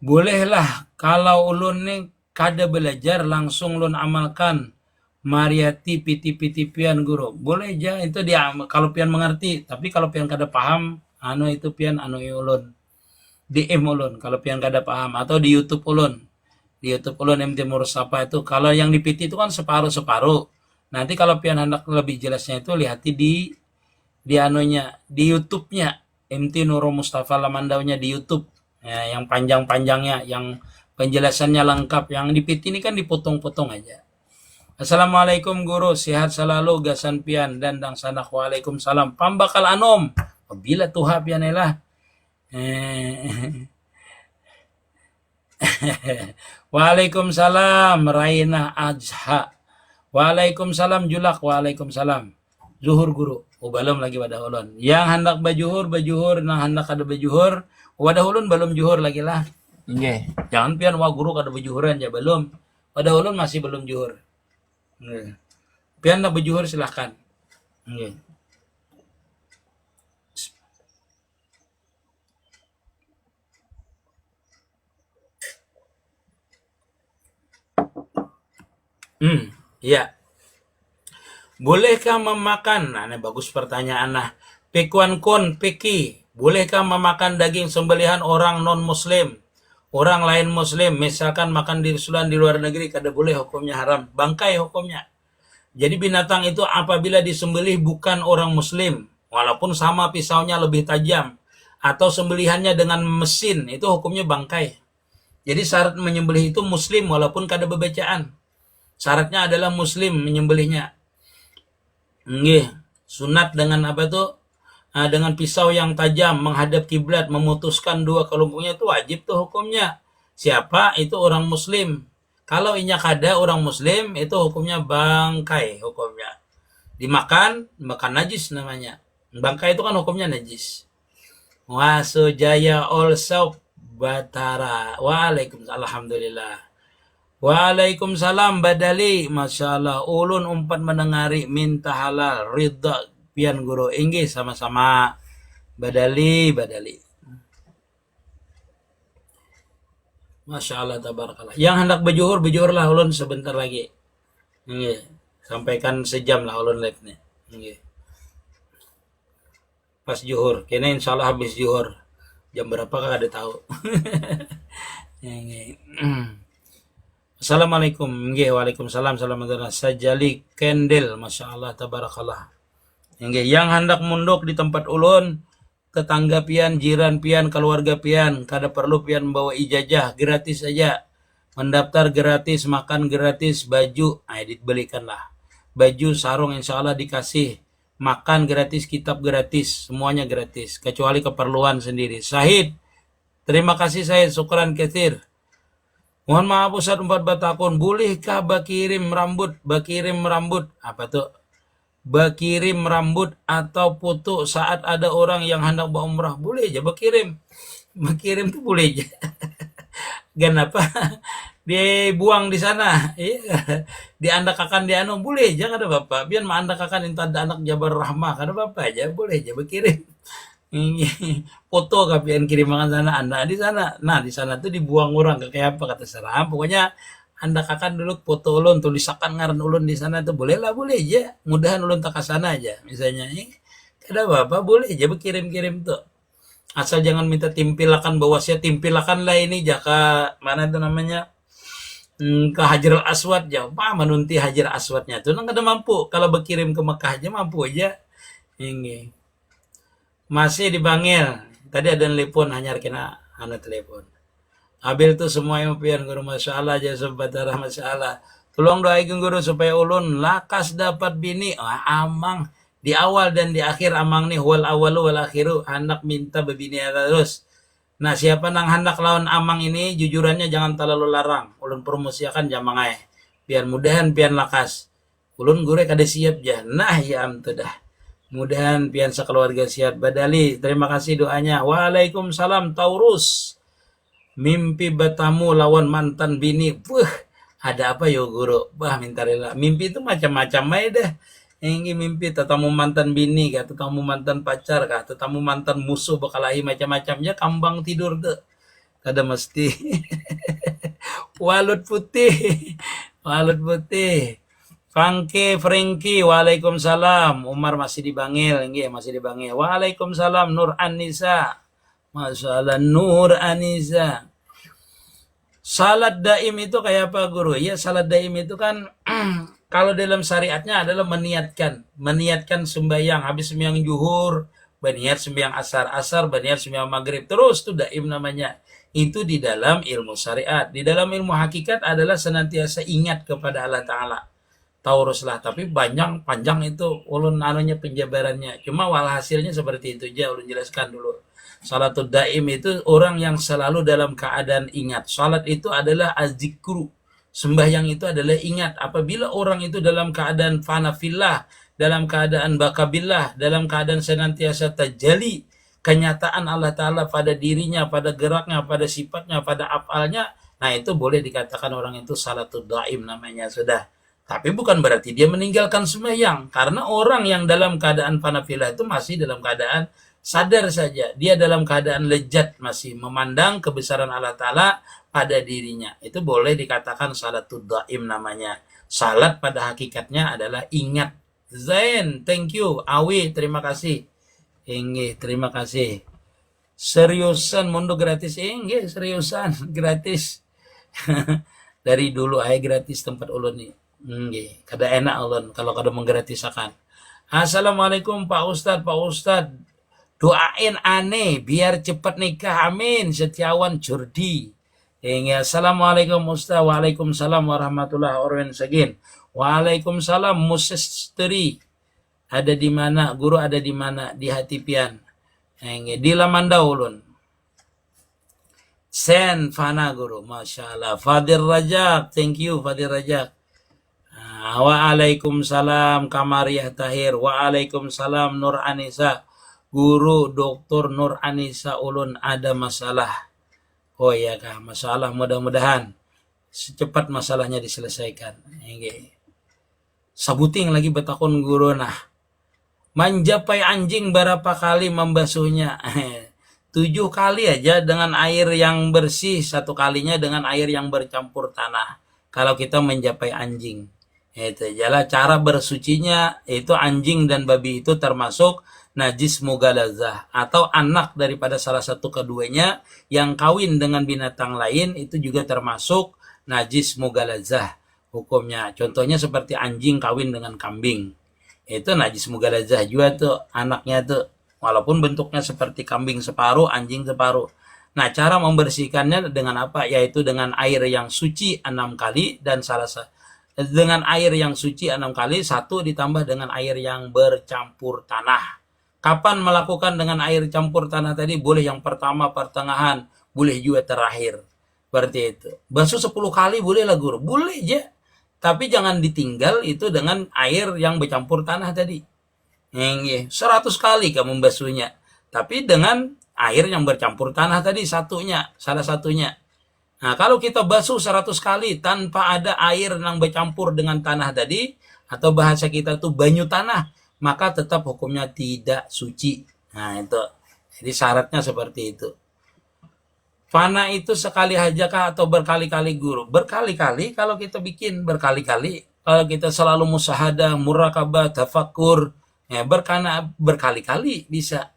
Bolehlah kalau ulun nih kada belajar langsung ulun amalkan mariati piti-piti pian guru. Boleh aja itu dia kalau pian mengerti, tapi kalau pian kada paham itu pian ulun. DM ulun kalau pian kada paham atau di YouTube ulun. Di YouTube ulun MT Mursapa itu kalau yang di PT itu kan separuh-separuh. Nanti kalau pian hendak lebih jelasnya itu lihat di di YouTube-nya MT Nurul Mustafa Lamandaunya di YouTube. Ya, yang panjang-panjangnya, yang penjelasannya lengkap. Yang di PT ini kan dipotong-potong aja. Assalamualaikum guru, sehat selalu gasan pian dan dangsanak. Waalaikumsalam. Pambakal anom. Bila tuha pian elah. Waalaikumsalam Raina Ajha. Waalaikumsalam Julak. Waalaikumsalam Zuhur guru. Belum lagi wadah ulun. Yang hendak bajuhur, yang hendak ada bajuhur. Wadah ulun belum juhur lagi lah. Nggih. Jangan pian wah guru kada bajuhuran ya belum. Wadah ulun masih belum juhur. Pian hendak bajuhur silahkan. Nggih. Iya. Bolehkah memakan? Nah, ini bagus pertanyaan nah. Pekuan kon peki. Bolehkah memakan daging sembelihan orang non muslim? Orang lain muslim, misalkan makan di luar negeri kada boleh, hukumnya haram. Bangkai hukumnya. Jadi binatang itu apabila disembelih bukan orang muslim, walaupun sama pisaunya lebih tajam, atau sembelihannya dengan mesin, itu hukumnya bangkai. Jadi syarat menyembelih itu muslim walaupun kada bebacaan. Syaratnya adalah muslim menyembelihnya. Nggih, sunat dengan apa tuh? Dengan pisau yang tajam menghadap kiblat, memutuskan dua kelompoknya itu wajib tuh hukumnya. Siapa? Itu orang muslim. Kalau inya kada orang muslim itu hukumnya bangkai hukumnya. Dimakan, makan najis namanya. Bangkai itu kan hukumnya najis. Wasujaya also Batara. Waalaikumsalam. Alhamdulillah. Waalaikumsalam badali. Masya Allah. Ulun umpat menengari minta halal. Ridha pian guru. Inggih sama-sama. Badali. Masya Allah tabarakallah. Yang hendak berjuhurlah ulun sebentar lagi. Inggih. Sampaikan sejam lah ulun live nih. Inggih. Pas juhur. Kena insya Allah habis juhur. Jam berapa kagak ada tahu. Assalamualaikum. Nggih, waalaikumsalam. Assalamualaikum. Sajali kendel, masya Allah, tabarakallah. Nggih, yang hendak munduk di tempat ulun, tetangga pian, jiran pian, keluarga pian, kada perlu pian membawa ijazah, gratis saja. Mendaftar gratis, makan gratis, baju, dibelikanlah. Baju, sarung, insya Allah dikasih. Makan gratis, kitab gratis, semuanya gratis, kecuali keperluan sendiri. Syahid, terima kasih Syahid, syukran katsir. Mohon maaf Ustaz umpat batakun, bolehkah bakirim rambut? Apa tuh? Bakirim rambut atau foto saat ada orang yang hendak berumrah, boleh aja bakirim tuh boleh aja. Kenapa? Dibuang di sana, diandakakan di anu boleh aja kada bapak. Biar mandakakan inta ada anak Jabar Rahmah kada bapak aja boleh aja berkirim. Foto kapian kirimangan sana anda di sana. Nah di sana tuh dibuang orang kayak apa kata serah. Pokoknya andakakan dulu foto ulun tulisakan ngaran ulun di sana tuh boleh aja. Mudahan ulun tak kesana aja misalnya. Kada bapak boleh aja berkirim tuh. Asal jangan minta timpilakan bahwasanya timpilakan lah ini jaka mana itu namanya ke Hajar Aswad ya, menunti Hajar Aswadnya tuh nang kada mampu. Kalau berkirim ke Mekah aja mampu aja. Ini masih dipanggil. Tadi ada telepon hanya kena telepon. Abil tuh semua yang pian guru masya Allah aja sebatara masya Allah. Tolong doakan guru supaya ulun lakas dapat bini. Amang di awal dan di akhir amang nih wal awalu wal akhiru hendak minta bebini terus. Nah siapa nang hendak lawan amang ini jujurannya jangan terlalu larang. Ulun promosiakan jamangai. Biar mudahan pian lakas. Ulun gure kada siap ja. Nah ya am tuh dah. Mudahan pian sekeluarga siap. Badali terima kasih doanya. Waalaikumsalam Taurus. Mimpi bertamu lawan mantan bini. Ada apa yo guru? Minta rela. Mimpi itu macam-macam aja dah. Ini mimpi tetamu mantan bini kah, tetamu mantan pacar kah, tetamu mantan musuh bekalahi macam-macamnya kambang tidur tuh. Kada mesti. Walut putih. Frankie, waalaikumsalam. Umar masih dipanggil, masih dipanggil. Waalaikumsalam Nur Anissa. Masyaallah Nur Anissa. Salat daim itu kayak apa guru? Ya salat daim itu kan kalau dalam syariatnya adalah meniatkan sembahyang habis sembahyang zuhur, berniat sembahyang asar berniat sembahyang maghrib, terus itu daim namanya. Itu di dalam ilmu syariat. Di dalam ilmu hakikat adalah senantiasa ingat kepada Allah Ta'ala. Tauruslah, tapi panjang itu ulun anunya penjabarannya. Cuma walhasilnya seperti itu aja ulun jelaskan dulu. Salatul daim itu orang yang selalu dalam keadaan ingat. Salat itu adalah azikru. Sembahyang itu adalah ingat. Apabila orang itu dalam keadaan fanafillah, dalam keadaan bakabillah, dalam keadaan senantiasa terjali kenyataan Allah Ta'ala pada dirinya, pada geraknya, pada sifatnya, pada afalnya, nah itu boleh dikatakan orang itu salatul daim namanya sudah. Tapi bukan berarti dia meninggalkan sembahyang. Karena orang yang dalam keadaan fanafillah itu masih dalam keadaan sadar saja. Dia dalam keadaan lezat masih memandang kebesaran Allah Ta'ala pada dirinya. Itu boleh dikatakan salatul daim namanya. Salat pada hakikatnya adalah ingat. Zain, thank you. Awi, terima kasih. Terima kasih. Seriusan mundur gratis. Seriusan gratis. Dari dulu aja gratis tempat ulun nih. Kada enak ulun kalau kada menggratisakan. Assalamualaikum Pak Ustadz. Doain aneh biar cepat nikah, amin. Setiawan Jordi. Assalamualaikum Ustaz. Waalaikumsalam warahmatullahi wabarakatuh. Waalaikumsalam Musesteri. Ada di mana? Guru ada di mana? Di hati pian. Di Lamandau ulun. Sen Fana guru, Masya Allah. Fadil Rajak, thank you Fadil Rajak. Waalaikumsalam Kamariah Tahir. Waalaikumsalam Nur Anissa. Guru Dr. Nur Anissa ulun ada masalah. Oh iya kah, masalah, mudah-mudahan secepat masalahnya diselesaikan. Sabuting lagi betakun guru nah. Menjapai anjing berapa kali membasuhnya? 7 kali aja dengan air yang bersih, 1 kalinya dengan air yang bercampur tanah. Kalau kita menjapai anjing. Itu adalah cara bersucinya, itu anjing dan babi itu termasuk najis mughalazah atau anak daripada salah satu keduanya yang kawin dengan binatang lain itu juga termasuk najis mughalazah hukumnya. Contohnya seperti anjing kawin dengan kambing. Itu najis mughalazah juga tuh anaknya tuh. Walaupun bentuknya seperti kambing separuh, anjing separuh. Nah, cara membersihkannya dengan apa? Yaitu dengan air yang suci 6 kali dan dengan air yang suci 6 kali, 1 ditambah dengan air yang bercampur tanah. Kapan melakukan dengan air campur tanah tadi? Boleh yang pertama, pertengahan, boleh juga terakhir. Seperti itu. Basuh 10 kali boleh lah guru. Boleh aja. Tapi jangan ditinggal itu dengan air yang bercampur tanah tadi. 100 kali kamu membasuhnya. Tapi dengan air yang bercampur tanah tadi salah satunya. Nah, kalau kita basuh 100 kali tanpa ada air yang bercampur dengan tanah tadi, atau bahasa kita tuh banyu tanah, maka tetap hukumnya tidak suci. Nah, itu. Jadi syaratnya seperti itu. Fana itu sekali hajakah atau berkali-kali guru? Berkali-kali kalau kita bikin berkali-kali. Kalau kita selalu musyahadah, murakabah, tafakkur, berkali-kali bisa.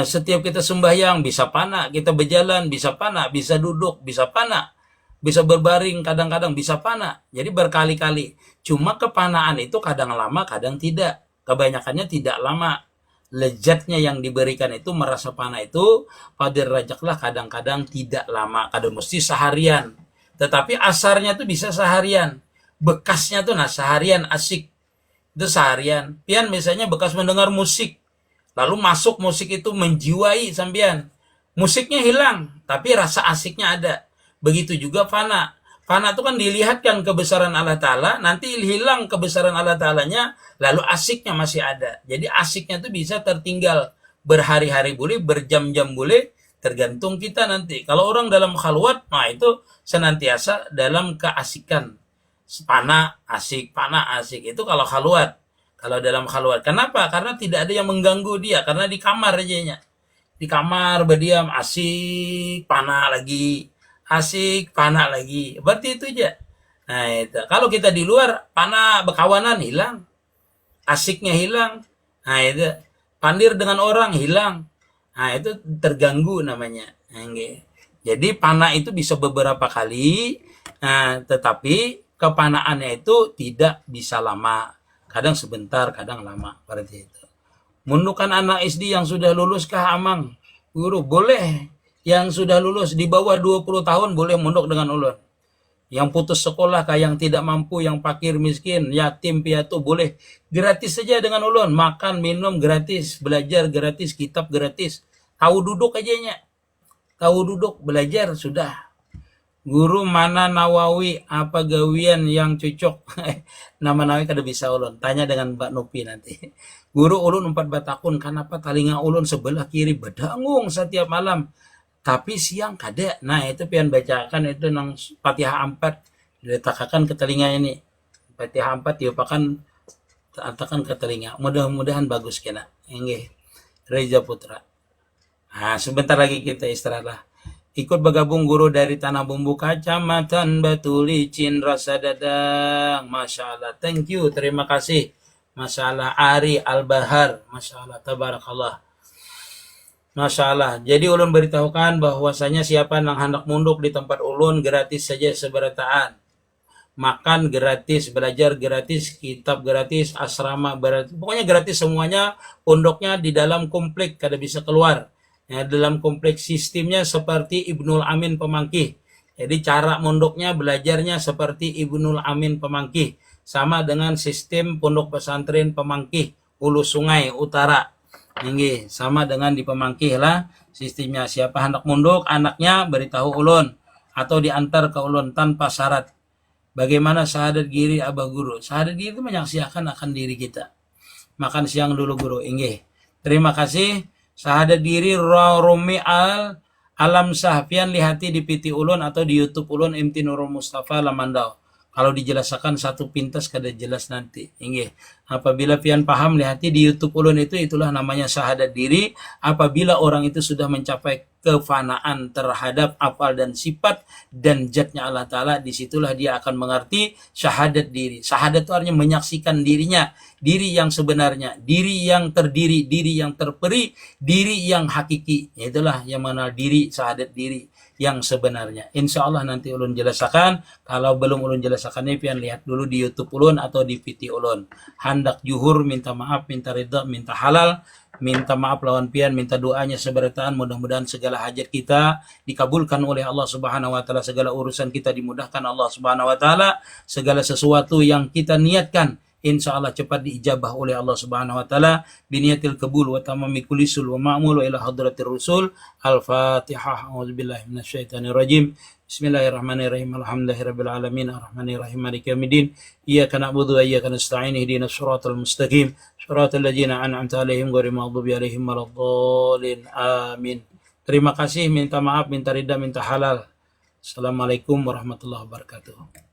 Setiap kita sembahyang bisa pana, kita berjalan bisa pana, bisa duduk bisa pana, bisa berbaring kadang-kadang bisa pana. Jadi berkali-kali. Cuma kepanaan itu kadang lama, kadang tidak. Kebanyakannya tidak lama. Lezatnya yang diberikan itu merasa pana itu Fadil Rajaklah kadang-kadang tidak lama, kadang mesti seharian. Tetapi asarnya tuh bisa seharian. Bekasnya tuh seharian asik. Itu seharian. Pian misalnya bekas mendengar musik. Lalu masuk musik itu menjiwai sampian. Musiknya hilang, tapi rasa asiknya ada. Begitu juga fana. Fana itu kan dilihatkan kebesaran Allah Ta'ala, nanti hilang kebesaran Allah Ta'alanya, lalu asiknya masih ada. Jadi asiknya itu bisa tertinggal. Berhari-hari boleh, berjam-jam boleh, tergantung kita nanti. Kalau orang dalam khalwat, nah itu senantiasa dalam keasikan. Pana asik itu kalau khalwat. Kalau dalam khalwat. Kenapa? Karena tidak ada yang mengganggu dia. Karena di kamar aja. Di kamar berdiam asik pana lagi. Asik pana lagi. Berarti itu aja. Nah itu. Kalau kita di luar pana berkawanan hilang. Asiknya hilang. Nah itu. Pandir dengan orang hilang. Nah itu terganggu namanya. Jadi pana itu bisa beberapa kali. Nah, tetapi kepanaannya itu tidak bisa lama. Kadang sebentar, kadang lama. Seperti itu. Mundukan anak SD yang sudah lulus kah amang? Guru, boleh. Yang sudah lulus di bawah 20 tahun boleh munduk dengan ulun. Yang putus sekolah kah, yang tidak mampu, yang fakir miskin, yatim piatu boleh. Gratis saja dengan ulun. Makan, minum gratis. Belajar gratis, kitab gratis. Tahu duduk aja. Tahu duduk, belajar sudah. Guru mana Nawawi apa gawian yang cocok? Nama Nawawi kada bisa ulun. Tanya dengan Mbak Nupi nanti. Guru ulun 4 batakun. Kenapa telinga ulun sebelah kiri berdangung setiap malam? Tapi siang kada. Nah itu pian bacakan itu nang Fatihah 4. Diletakkan ke telinga ini. Fatihah 4 diupakan letakkan ke telinga. Mudah-mudahan bagus kena. Ini Reza Putra. Nah sebentar lagi kita istirahat. Ikut bergabung guru dari Tanah Bumbu Kacamatan Batu Licin Rasa Dadang. Masya Allah. Thank you. Terima kasih. Masya Allah. Ari Al-Bahar. Masya Allah. Tabarakallah. Masya Allah. Jadi ulun beritahukan bahwasanya siapa yang hendak munduk di tempat ulun gratis saja seberataan. makan gratis, belajar gratis, kitab gratis, asrama gratis, pokoknya gratis semuanya. Pondoknya di dalam komplek, kada bisa keluar. Ya, dalam kompleks sistemnya seperti Ibnul Amin Pemangkih. Jadi cara mondoknya, belajarnya seperti Ibnul Amin Pemangkih. Sama dengan sistem pondok pesantren Pemangkih, Hulu Sungai Utara. Ini sama dengan di Pemangkih lah sistemnya. Siapa hendak mondok, anaknya beritahu ulun atau diantar ke ulun tanpa syarat. Bagaimana syahadat diri Abah Guru? Syahadat diri itu menyaksikan akan diri kita. Makan siang dulu Guru. Inggih. Terima kasih. Syahadat diri Rumi Alam Sahfian lihati di PT Ulun atau di YouTube Ulun MT Nurul Mustafa Lamandau. Kalau dijelaskan satu pintas kada jelas nanti. Inggih. Apabila pian paham lihati di YouTube Ulun itu, itulah namanya syahadat diri. Apabila orang itu sudah mencapai kefanaan terhadap afal dan sifat dan zatnya Allah Ta'ala, disitulah dia akan mengerti syahadat diri. Syahadat itu artinya menyaksikan dirinya, diri yang sebenarnya, diri yang terdiri, diri yang terperi, diri yang hakiki. Itulah yang mengenal diri, syahadat diri yang sebenarnya. Insya Allah nanti ulun jelaskan. Kalau belum ulun jelaskan ini, pian lihat dulu di YouTube ulun atau di PT ulun. Handak juhur, minta maaf, minta ridha, minta halal, minta maaf lawan pian, minta doanya seberataan. Mudah-mudahan segala hajat kita dikabulkan oleh Allah Subhanahu wa taala, segala urusan kita dimudahkan Allah Subhanahu wa taala, segala sesuatu yang kita niatkan insya Allah cepat diijabah oleh Allah Subhanahu wa taala. Biniyatil qabul wa tamami kulli sul wa ma'mul ila hadratir rasul. Al-Fatihah. A'udzubillahi minasyaitonir rajim. Bismillahirrahmanirrahim. Alhamdulillahirabbil alamin arrahmanir rahim maliki yaumiddin. Iyyaka na'budu wa iyyaka nasta'in ihdinas siratal mustaqim siratal ladzina an'amta 'alaihim ghairil maghdubi 'alaihim waladdallin. Amin. Terima kasih, minta maaf, minta ridha, minta halal. Assalamualaikum warahmatullahi wabarakatuh.